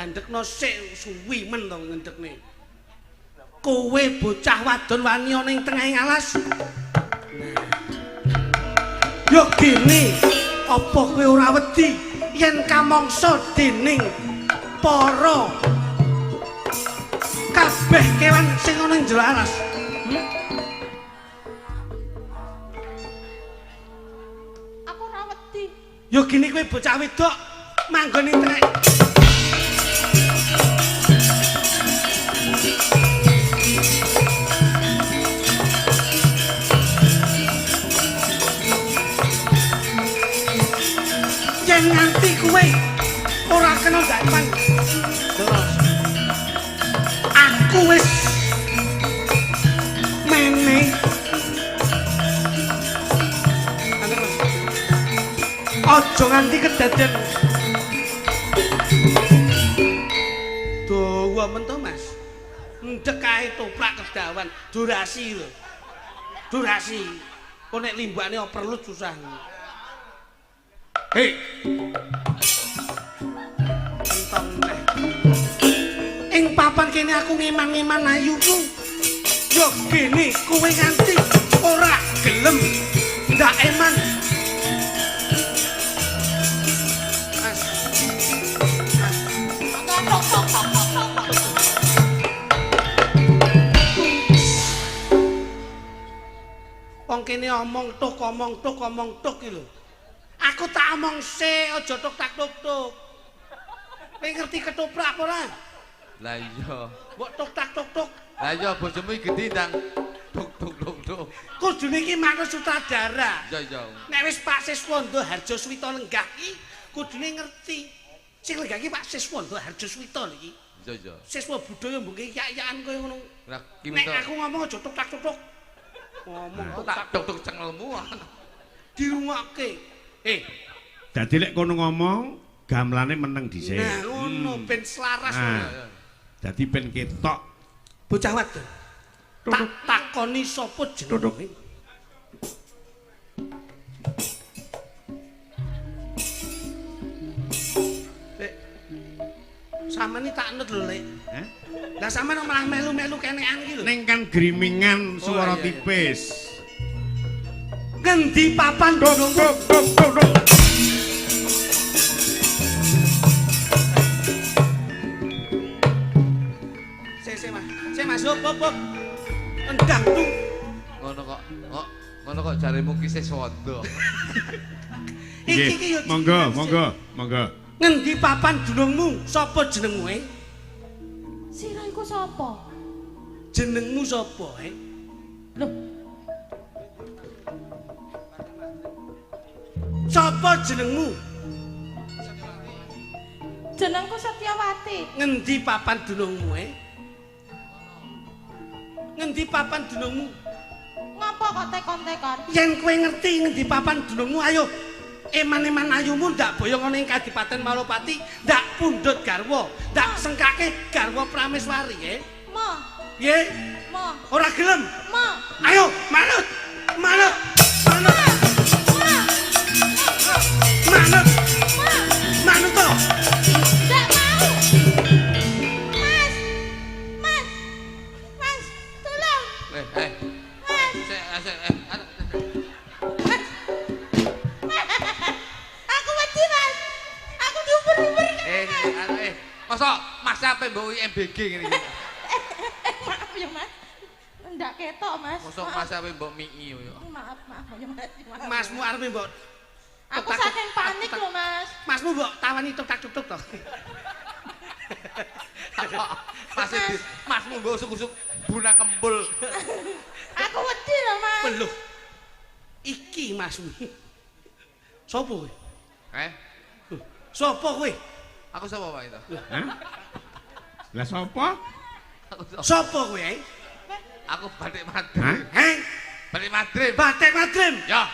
B: Ndekno sik suwi men to ngendekne. Kowe bocah wadon wani ana ing tengahing alas. Yo gene, apa kowe ora wedi yen kamangsa dening para kabeh kewan sing ana ing jero alas?
D: Aku ora wedi.
B: Yo gene kowe bocah wedok manggon ing tengah. Nganti kowe ora kena gaiman. Terus aku wis meneh. Aja nganti kedaden. Dawa men to, Mas. Ndek kae toprak kedawan, durasi lho. Durasi. Kok nek limbane perlu susah. Hei. Entong neh. Ing papan kene aku ngeman-ngeman ayuku. Yo gene kowe nganti ora gelem ndak eman. Mas. Wong kene omong tuk iki lho. Aku tak omong sik aja tuk tak tuk. Kowe ngerti ketoprak apa ora?
C: Lah iya.
B: Mbok tuk tak tuk.
C: Lah iya bojomu iki gedhi ndang tuk.
B: Kudune iki manut sutradara.
C: Iya.
B: Nek wis Pak Siswondo Harjoswito lenggah iki kudune ngerti. Sing lenggah iki Pak Siswondo Harjoswito lho iki.
C: Iya.
B: Siswa budaya mbok yak-yakan koyo ngono.
C: Lah
B: Nek aku ngomong aja tuk tak tuk. Ngomong
C: tak tuk cengelmu.
B: Dirungokke.
A: Dadi lek kono ngomong gamelane meneng dhisik.
B: Nah, ngono ben selaras.
A: Dadi ben ketok.
B: Bocah wadon. Tak takoni sapa jenenge? Lek sampeyan tak nut lho, Lek.
A: Hah?
B: Lah sampeyan malah melu-melu kenekan iki lho.
A: Ning kan grimingan swara tipis.
B: Ngendi papan
A: Duk.
B: Sik Mas, hop. Endang tuh.
C: Ngono kok jaremu ki Siswondo.
B: Iki yo.
A: Monggo.
B: Ngendi papan dunungmu? Sapa jenengmu?
D: Sira iku sapa?
B: Jenengmu sapa?
D: Lho,
B: sapa jenengmu?
D: jenengku Setyawati.
B: Ngendi papan dunungmu? Ngendi papan dunungmu?
E: Ngapa kok tekon-tekon?
B: Yen kowe ngerti ngendi papan dunungmu ayo eman-eman ayumu ndak boyong ana ing Kadipaten Malopati, ndak pundhut garwa, ndak sengkake garwa Prameswari,
E: Mo.
B: Nggih.
E: Mo.
B: Ora gelem?
E: Mo.
B: Ayo, manut. Manut. Manut. Manut. Manut to.
E: Ndak mau. Mas. Mas. Mas, tolong.
C: Mas.
E: Aku wedi, Mas. Aku diuber-uber.
C: Masa Mas sampe mbok MBG ngene iki.
E: Maaf ya, Mas. Ndak ketok, Mas.
C: Masa Mas sampe mbok mii yo.
E: Maaf ya, Mas.
B: Masmu arepe mbok
E: Aku saking panik lho, Mas.
B: Masmu mbok tawani tuk-tuk to.
C: Masmu mbok usuk-usuk buna kembul.
E: Aku wedi lho, Mas.
B: Peluh. Iki masmu. Sopo kowe? Sopo kowe?
C: Aku sapa Pak itu?
A: Hah? Lah sapa?
B: Sopo kowe?
C: Aku Batik Madrim.
B: Heh?
C: Batik Madrim.
B: Batik Madrim.
C: Ya.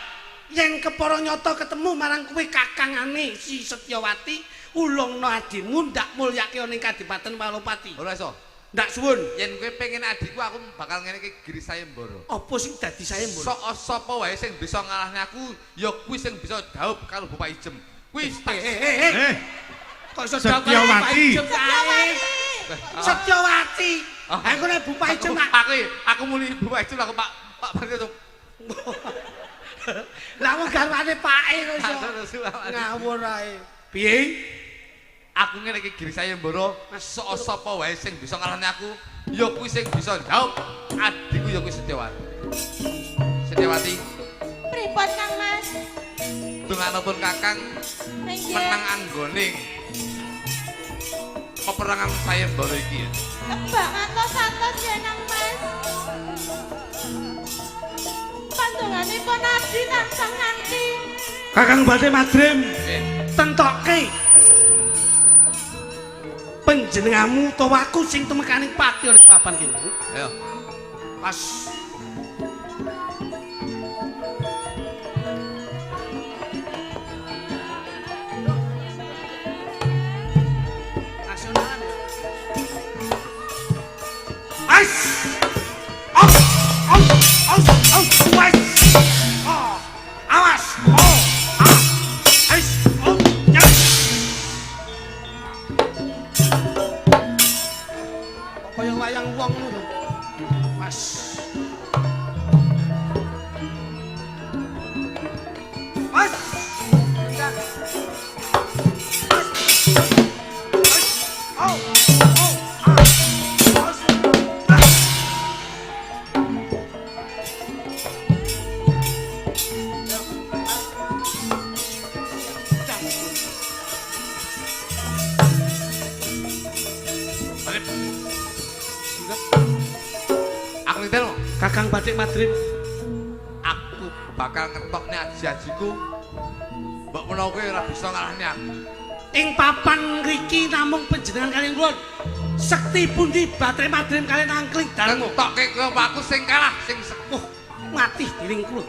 B: Yen kepara nyata ketemu marang kowe kakangane si Setyawati, ulungno adimu ndak mulyake ning Kadipaten Malopati.
C: Ora iso.
B: Ndak suwun.
C: Yen kowe pengen adikku aku bakal ngene iki Giri Sayembara.
B: Apa sing dadi sayembara?
C: Sok sapa wae sing bisa ngalahne aku, ya kuwi sing bisa dhaup karo Bapak Ijem. Kuwi
B: Kok iso
A: Setyawati.
B: Setyawati. Aku nek Bapak Ijem
C: aku muni Bapak Ijem aku Pak Barito.
B: Lah wong garwane pake kok iso. Ngawur ae. Piye?
C: Aku ngene iki Giri Sayembara, sok sapa wae sing bisa ngalahne aku, ya kuwi sing bisa dhaup adikku ya kuwi Setyawati. Setyawati,
E: Pripun, Kang Mas?
C: donganipun Kakang
E: Nggih.
C: menang anggoning peperangan Sayembara iki ya.
E: Tembak ngantos-antos ya, Kang Mas. Panjenenganipun abdi tansah nganti.
B: Kakang Batik Madrim,
C: Nggih.
B: tentokke panjenenganmu utawa aku sing temekaning pati ning papan kene.
C: Ayo.
B: Pas nasionalan. Ais! Aus! Aus! Aus! Aus! Wes! Oh! Awas! Oh! Ah! Ais! Oh! Ya! Kaya wayang wong ngono. Mas. Mas. Oh. Oh. Mas.
C: Aku ngitel mau.
B: Kakang Batik Madrim,
C: Aku bakal ngetokne aji-ajiku. Mbok menawa kowe ora bisa ngalahne aku.
B: ing papan ngriki namung panjenengan kaliyan kula. Sekti pundi Batik Madrim kaliyan angkling dalem.
C: Ngentokke kowe aku sing kalah, sing sepuh.
B: Mati dening kula.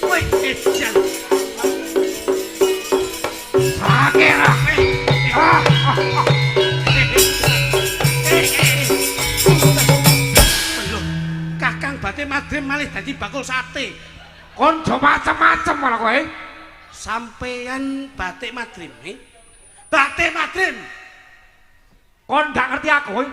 B: Woi, ejan. Sakira. Kakang Batik Madrim malih dadi bakul sate.
F: Kon aja macem-macem malah kowe.
B: Sampeyan Batik Madrim, Batik Madrim.
F: Kon ndak ngerti aku kowe.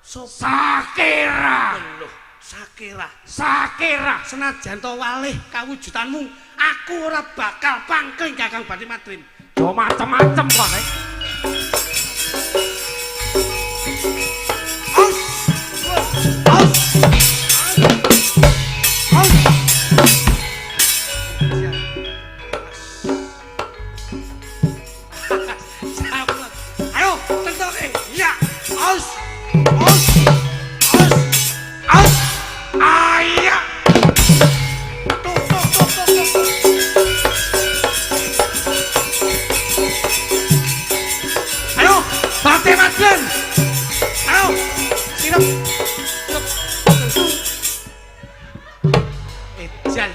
F: Sakira.
B: Loh, Sakira.
F: Sakira.
B: Senajan to walih kawujudanmu, aku ora bakal pangkling Kakang Batik Madrim.
F: Aja macem-macem kowe.
B: Aus! Aus! Aus! Ayo, tentoke. Iya. Aus! Aus! Aus! Aus!
F: Aya.
B: Badhe Madlen. Ayo. Sirep. Ejan.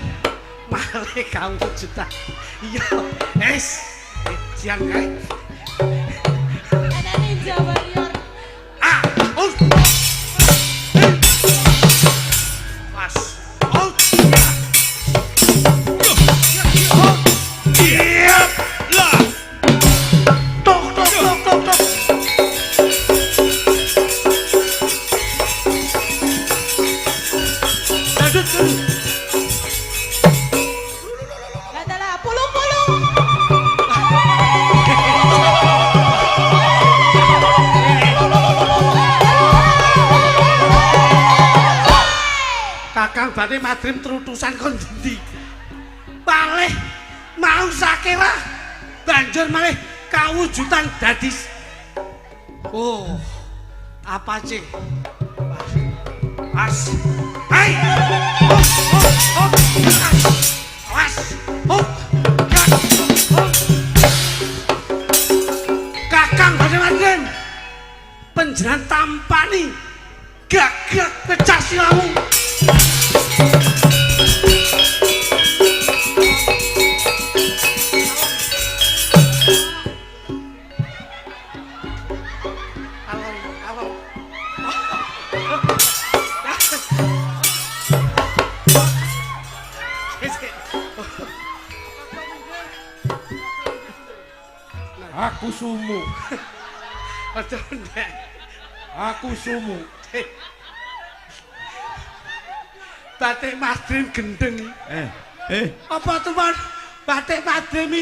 B: Male kamu juta. Iya. Es. Ejan kae.
E: Ada ninja warrior.
B: Ah. Oh. Mas. Oh. Iya. Lah. Tok tok tok tok tok.
E: Adalah pulung-pulung.
B: Kakang Badhe Madrim terutusan kon ndi? Malih mau sakira banjur malih kawujudan dadi. Oh, apa cih? Mas. Hai. Mas. Kakang Badhe Madrim penjenan tampani gagak pecah silamu.
F: Aku sumu.
B: Aduh, Ndek.
F: Aku sumu.
B: Batik Madrim gendeng. Apa teman? Batik Madrim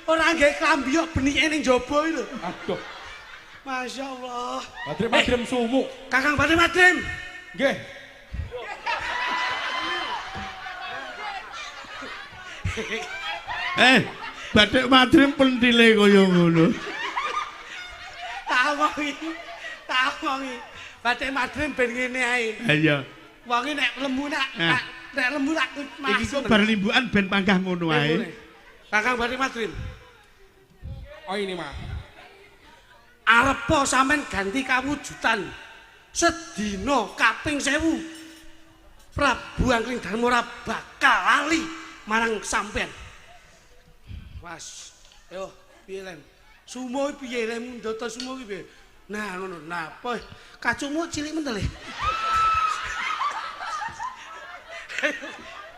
B: ora nggih klambi kok benike ning jaba iki lho.
F: Aduh,
B: Masya Allah.
F: Madrim sumu.
B: Kakang Batik Madrim.
F: Nggih.
A: Batik Madrim pentile kaya ngono.
B: Tak omongi. Batik Madrim ben ngene ae.
A: Ha iya.
B: Wonge nek lembu nek lembu tak mas.
A: Iki kok bar limbukan ben panggah ngono ae.
B: Kakang Batik Madrim.
F: Oh ini mah.
B: Arepa sampean ganti kawujudan. Sedina kaping 1000. Prabu Angkring Darma ora bakal lali marang sampean. Was, yo piye lem? Sumo iki piye lem ndoto sumo iki piye? Nah ngono. Nah, apa kacumu cilik mentel.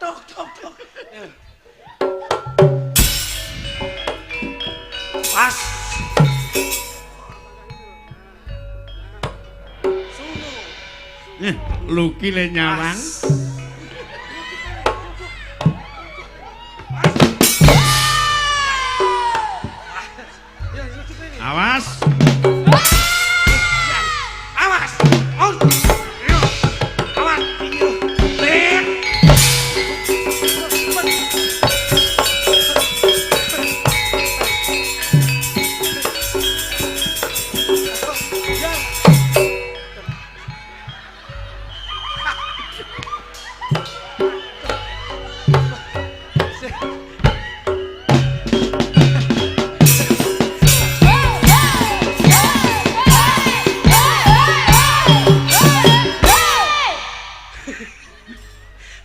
B: Tok tok tok. Pas. Sumo.
A: Luki le nyawang. Awas.
B: Awas. Awas.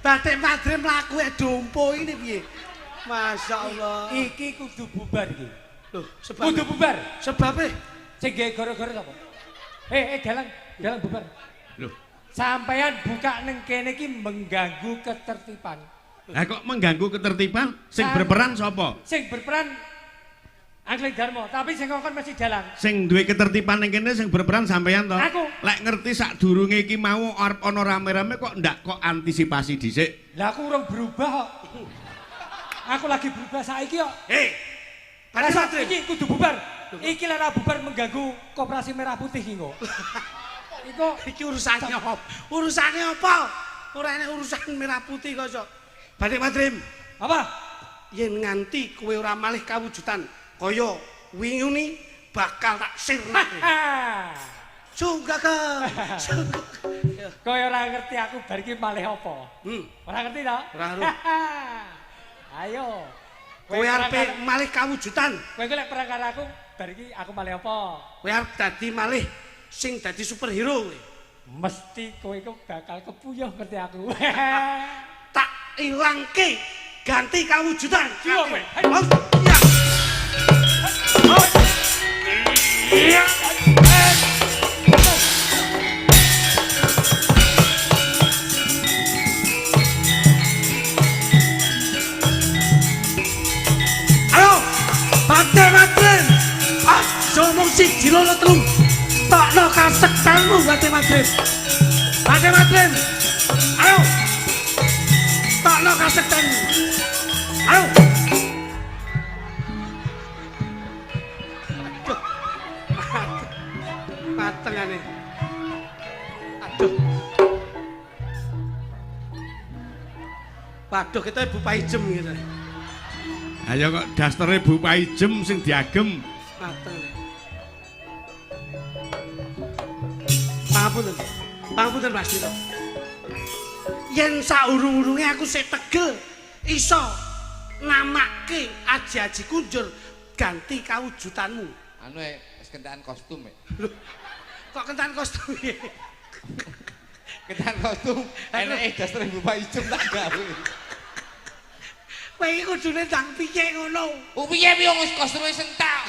B: Batik Madrim mlaku dompo ini piye? Masya Allah.
G: Iki kudu bubar iki.
B: Loh, sebab
G: Kudu bubar.
B: sebabe
G: Sing gawe gara-gara sapa? Dalang bubar.
A: Loh,
G: Sampeyan buka ning kene iki mengganggu ketertiban.
A: lah kok mengganggu ketertiban? Sing berperan sapa?
G: Sing berperan Angkring Darma, tapi sing ngongkon mesti dalang.
A: Sing duwe ketertiban ning kene sing berperan sampeyan to.
G: Aku.
A: Lek ngerti sadurunge iki mau arep ana rame-rame kok ndak kok antisipasi dhisik.
G: Lah aku urung berubah kok. Aku lagi berubah saiki kok.
B: Batik
G: Masa
B: Madrim.
G: iki kudu bubar. Iki lek ora bubar mengganggu Koperasi Merah Putih iki kok.
B: Iki urusane apa? Urusane apa? Ora enek urusan merah putih kok. Batik Madrim.
G: Apa?
B: Yen nganti kowe ora malih kawujudan kaya wingi bakal tak sirnake. Sungguh ka.
G: Kowe ora ngerti aku bar iki malih apa? Ora ngerti to?
B: Ora ro.
G: Ayo.
B: Kowe arep malih kawujudan.
G: Kowe lek perang karo aku bar iki aku malih apa?
B: Kowe arep dadi malih sing dadi superhero kowe.
G: Mesti kowe iku bakal kepuyuh ngerti aku.
B: Tak ilangke ganti kawujudan.
G: Jiwa kowe.
B: Oh, iya. Oh. Iya. Ayo, Madren. Ah, somong siji loro telu. Tokno kasektanmu Madren. Madren. Ayo. Tokno kasektanmu. Ayo. Matengane. Aduh. Waduh, kita ibu paijem gitu.
A: Ayo kok dastere Bu Paijem sing diagem.
B: Mateng. Pangapunten Mas Dito. Yen saurung-urunge aku sik tegel iso namakke aji-aji kunjur ganti kawujudanmu.
C: Anu wis kentaan kostum e.
B: Kok kentan kostum iki?
C: Kentaan kostum eneke dasar Bu Paijem tak gawe.
B: Kowe iki kudune ndang piye ngono?
C: Oh piye wong wis kostume sentak.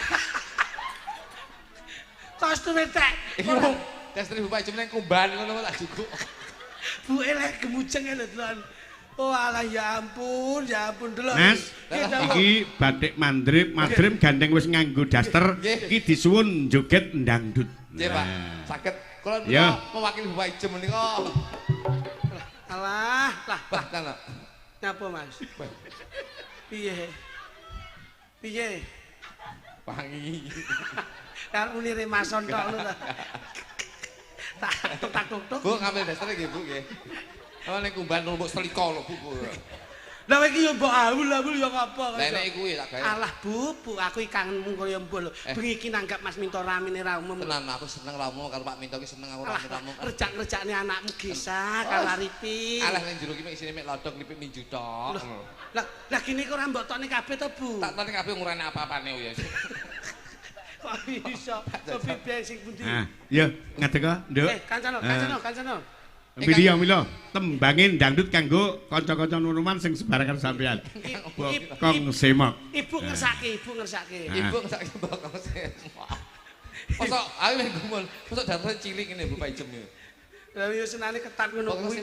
B: Kostume tek.
C: Iku dasar Bu Paijem nang kumban ngono tak jukuk.
B: Bu elek gemujeng lho, Dulon. Oh alah ya ampun Dulon.
A: Mas, iki batik madrim gandeng wis nganggo daster, iki disuwun joget ndangdut.
C: Nggih, Pak. Saged kula mewakili Bu Paijem menika.
B: Alah, lah.
C: Lah.
B: Napa, Mas? Piye?
C: Wangi.
B: Karo unire mason tok lho. Tak tuk.
C: Bu ngambil dasar nggih, Bu nggih. Oh ning kumban mbok selika lho, Bu.
B: Lah kowe iki yo mbok awul yo ngapa?
C: Lah nek kuwi tak gawe.
B: Alah, Bu, aku iki kangenmu kaya mbok lho. Bengi iki nanggap Mas Minto ramine ra umum.
C: Tenan aku seneng ramu karo Pak Minto ki seneng aku ramu.
B: Rejak-rejakne anakmu Gesa karo Arifin.
C: Alah ning jero ki mek isine mek lodok lipik minju tok.
B: Lah gini kok ora mbok tokne kabeh to, Bu?
C: Tak tokne kabeh ngurane apa-apane ya.
B: Kok iso? Sopi sing pundi?
A: Ah, yo ngadeg, Nduk.
B: Kancana.
A: Video mila tembangin dangdut kanggo kanca-kanca nuruman sing sebarangan sampean. Bokong Semok.
B: Ibu ngersake.
C: Ibu ngersake bokong Semok. Mosok ayo nek gumun, mosok dasar cilik ngene Bu Paijem yo.
B: Lah yo senane ketat ngono kuwi.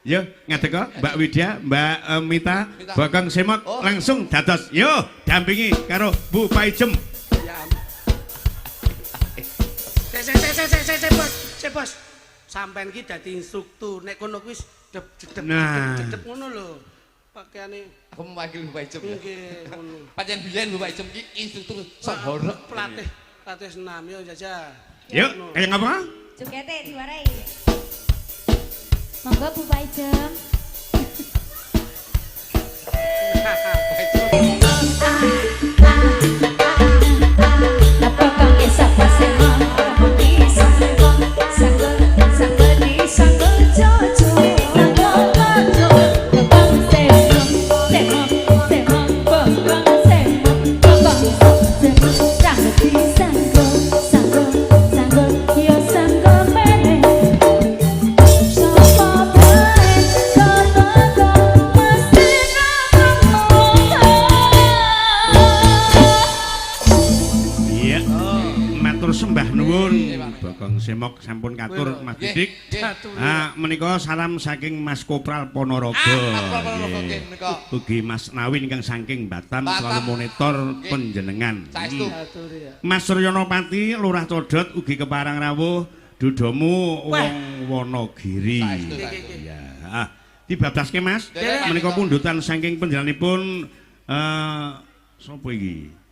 A: Yo ngadeg, Mbak Widya, Mbak Mita, Bokong Semok langsung dados. Yo dampingi karo Bu Paijem.
B: Bos. Sampeyan iki dadi instruktur. Nek kono kuwi dedep ngono lho. Pakaiane
C: aku mewakili Bu Paijem ya.
B: Nggih, ngono.
C: Pancen biyen Bu Paijem ki instruktur sahorek
B: pelatih senam yo jajah.
A: Yuk, kayak ngapa?
D: Jogete diwarai. Monggo Bu Paijem.
A: Semok sampun katur Mas Didik. Menika salam saking Mas Kopral Ponorogo. Ugi Mas Nawin ingkang saking Batam selalu monitor panjenengan. Mas Suryonopati Lurah Codot ugi keparang rawuh dudomu wong Wonogiri. Ya. Dibablaske Mas. Menika pundutan saking panjenenganipun sapa iki?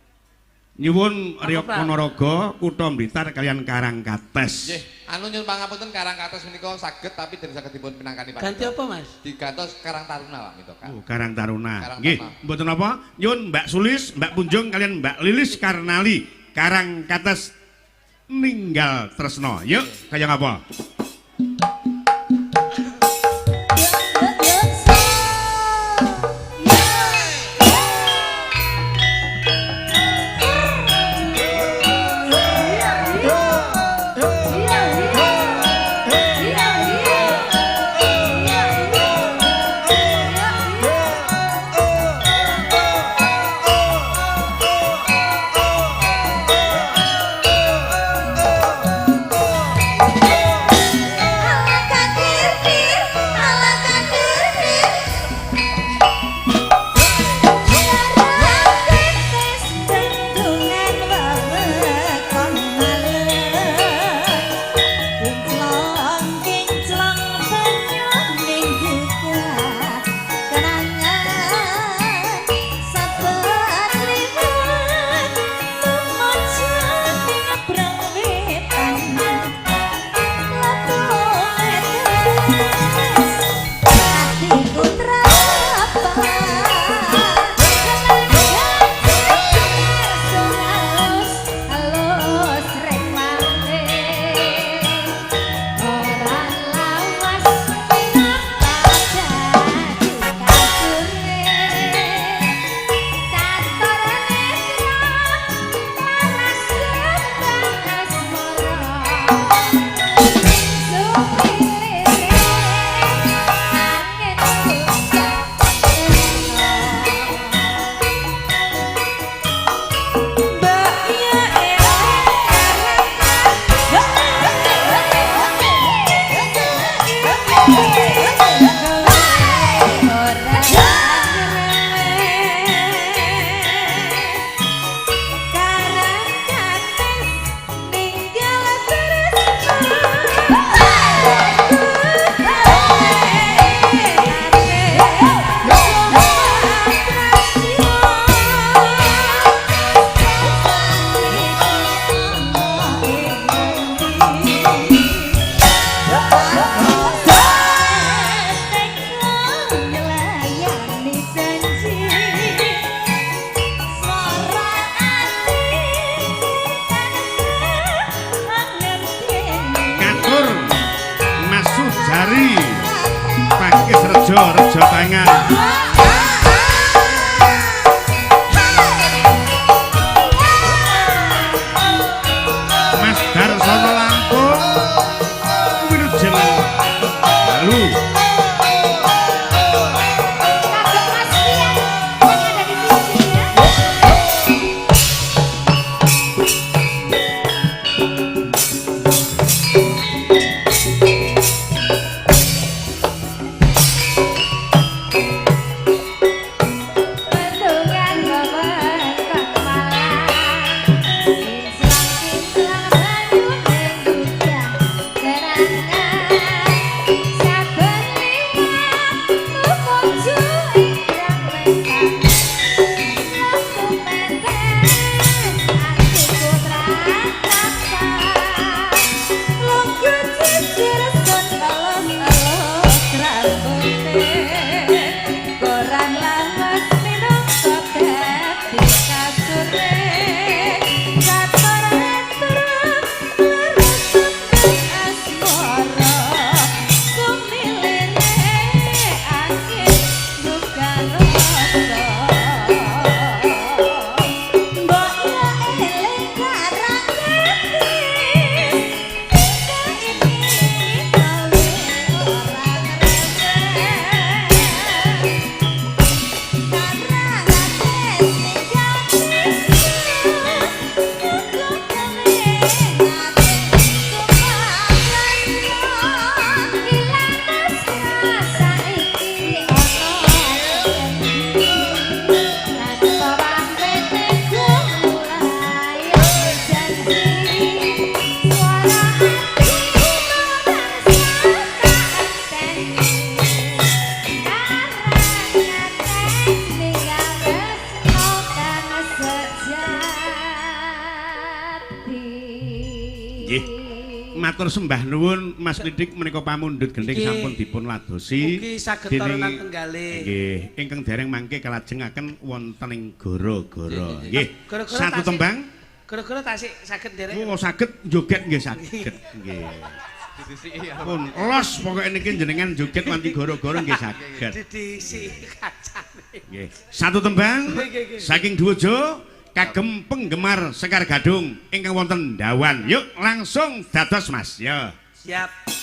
A: Nyuwun Riok Ponorogo, Kutha Blitar kalian Karangkates.
C: Nggih, anu nyuwun pangapunten Karangkates menika saged tapi dereng saged dipun pinangkani Pak.
B: Ganti apa, Mas?
C: Digantos Karang Taruna Pak Mito.
A: Oh, Karang Taruna. Nggih, mboten apa? Nyuwun Mbak Sulis, Mbak Punjung kalian Mbak Lilis Karnali, Karangkates ninggal tresno. Yuk, kaya ngapa? Sari Pakis Rejo Rejo Tangan Mas Darsono Lampung Wilujeng Lalu matur sembah nuwun Mas Lidik menika pamundhut gendhing sampun dipun ladosi.
B: Mugi saged tarenan tenggalih.
A: Nggih, ingkang dereng mangke kalajengaken wonten ing gara-gara. Nggih. Satu tembang.
B: Gara-gara tasik saged dereng.
A: Oh, saged joget nggih saged. Nggih. Pun los pokoke niki jenengan joget wanti gara-gara nggih saged.
B: Didisi kacane.
A: Nggih. Satu tembang saking Duwojo kagem penggemar Sekar Gadung ingkang wonten Dawan. Yuk langsung dados Mas. Yo.
B: Siap.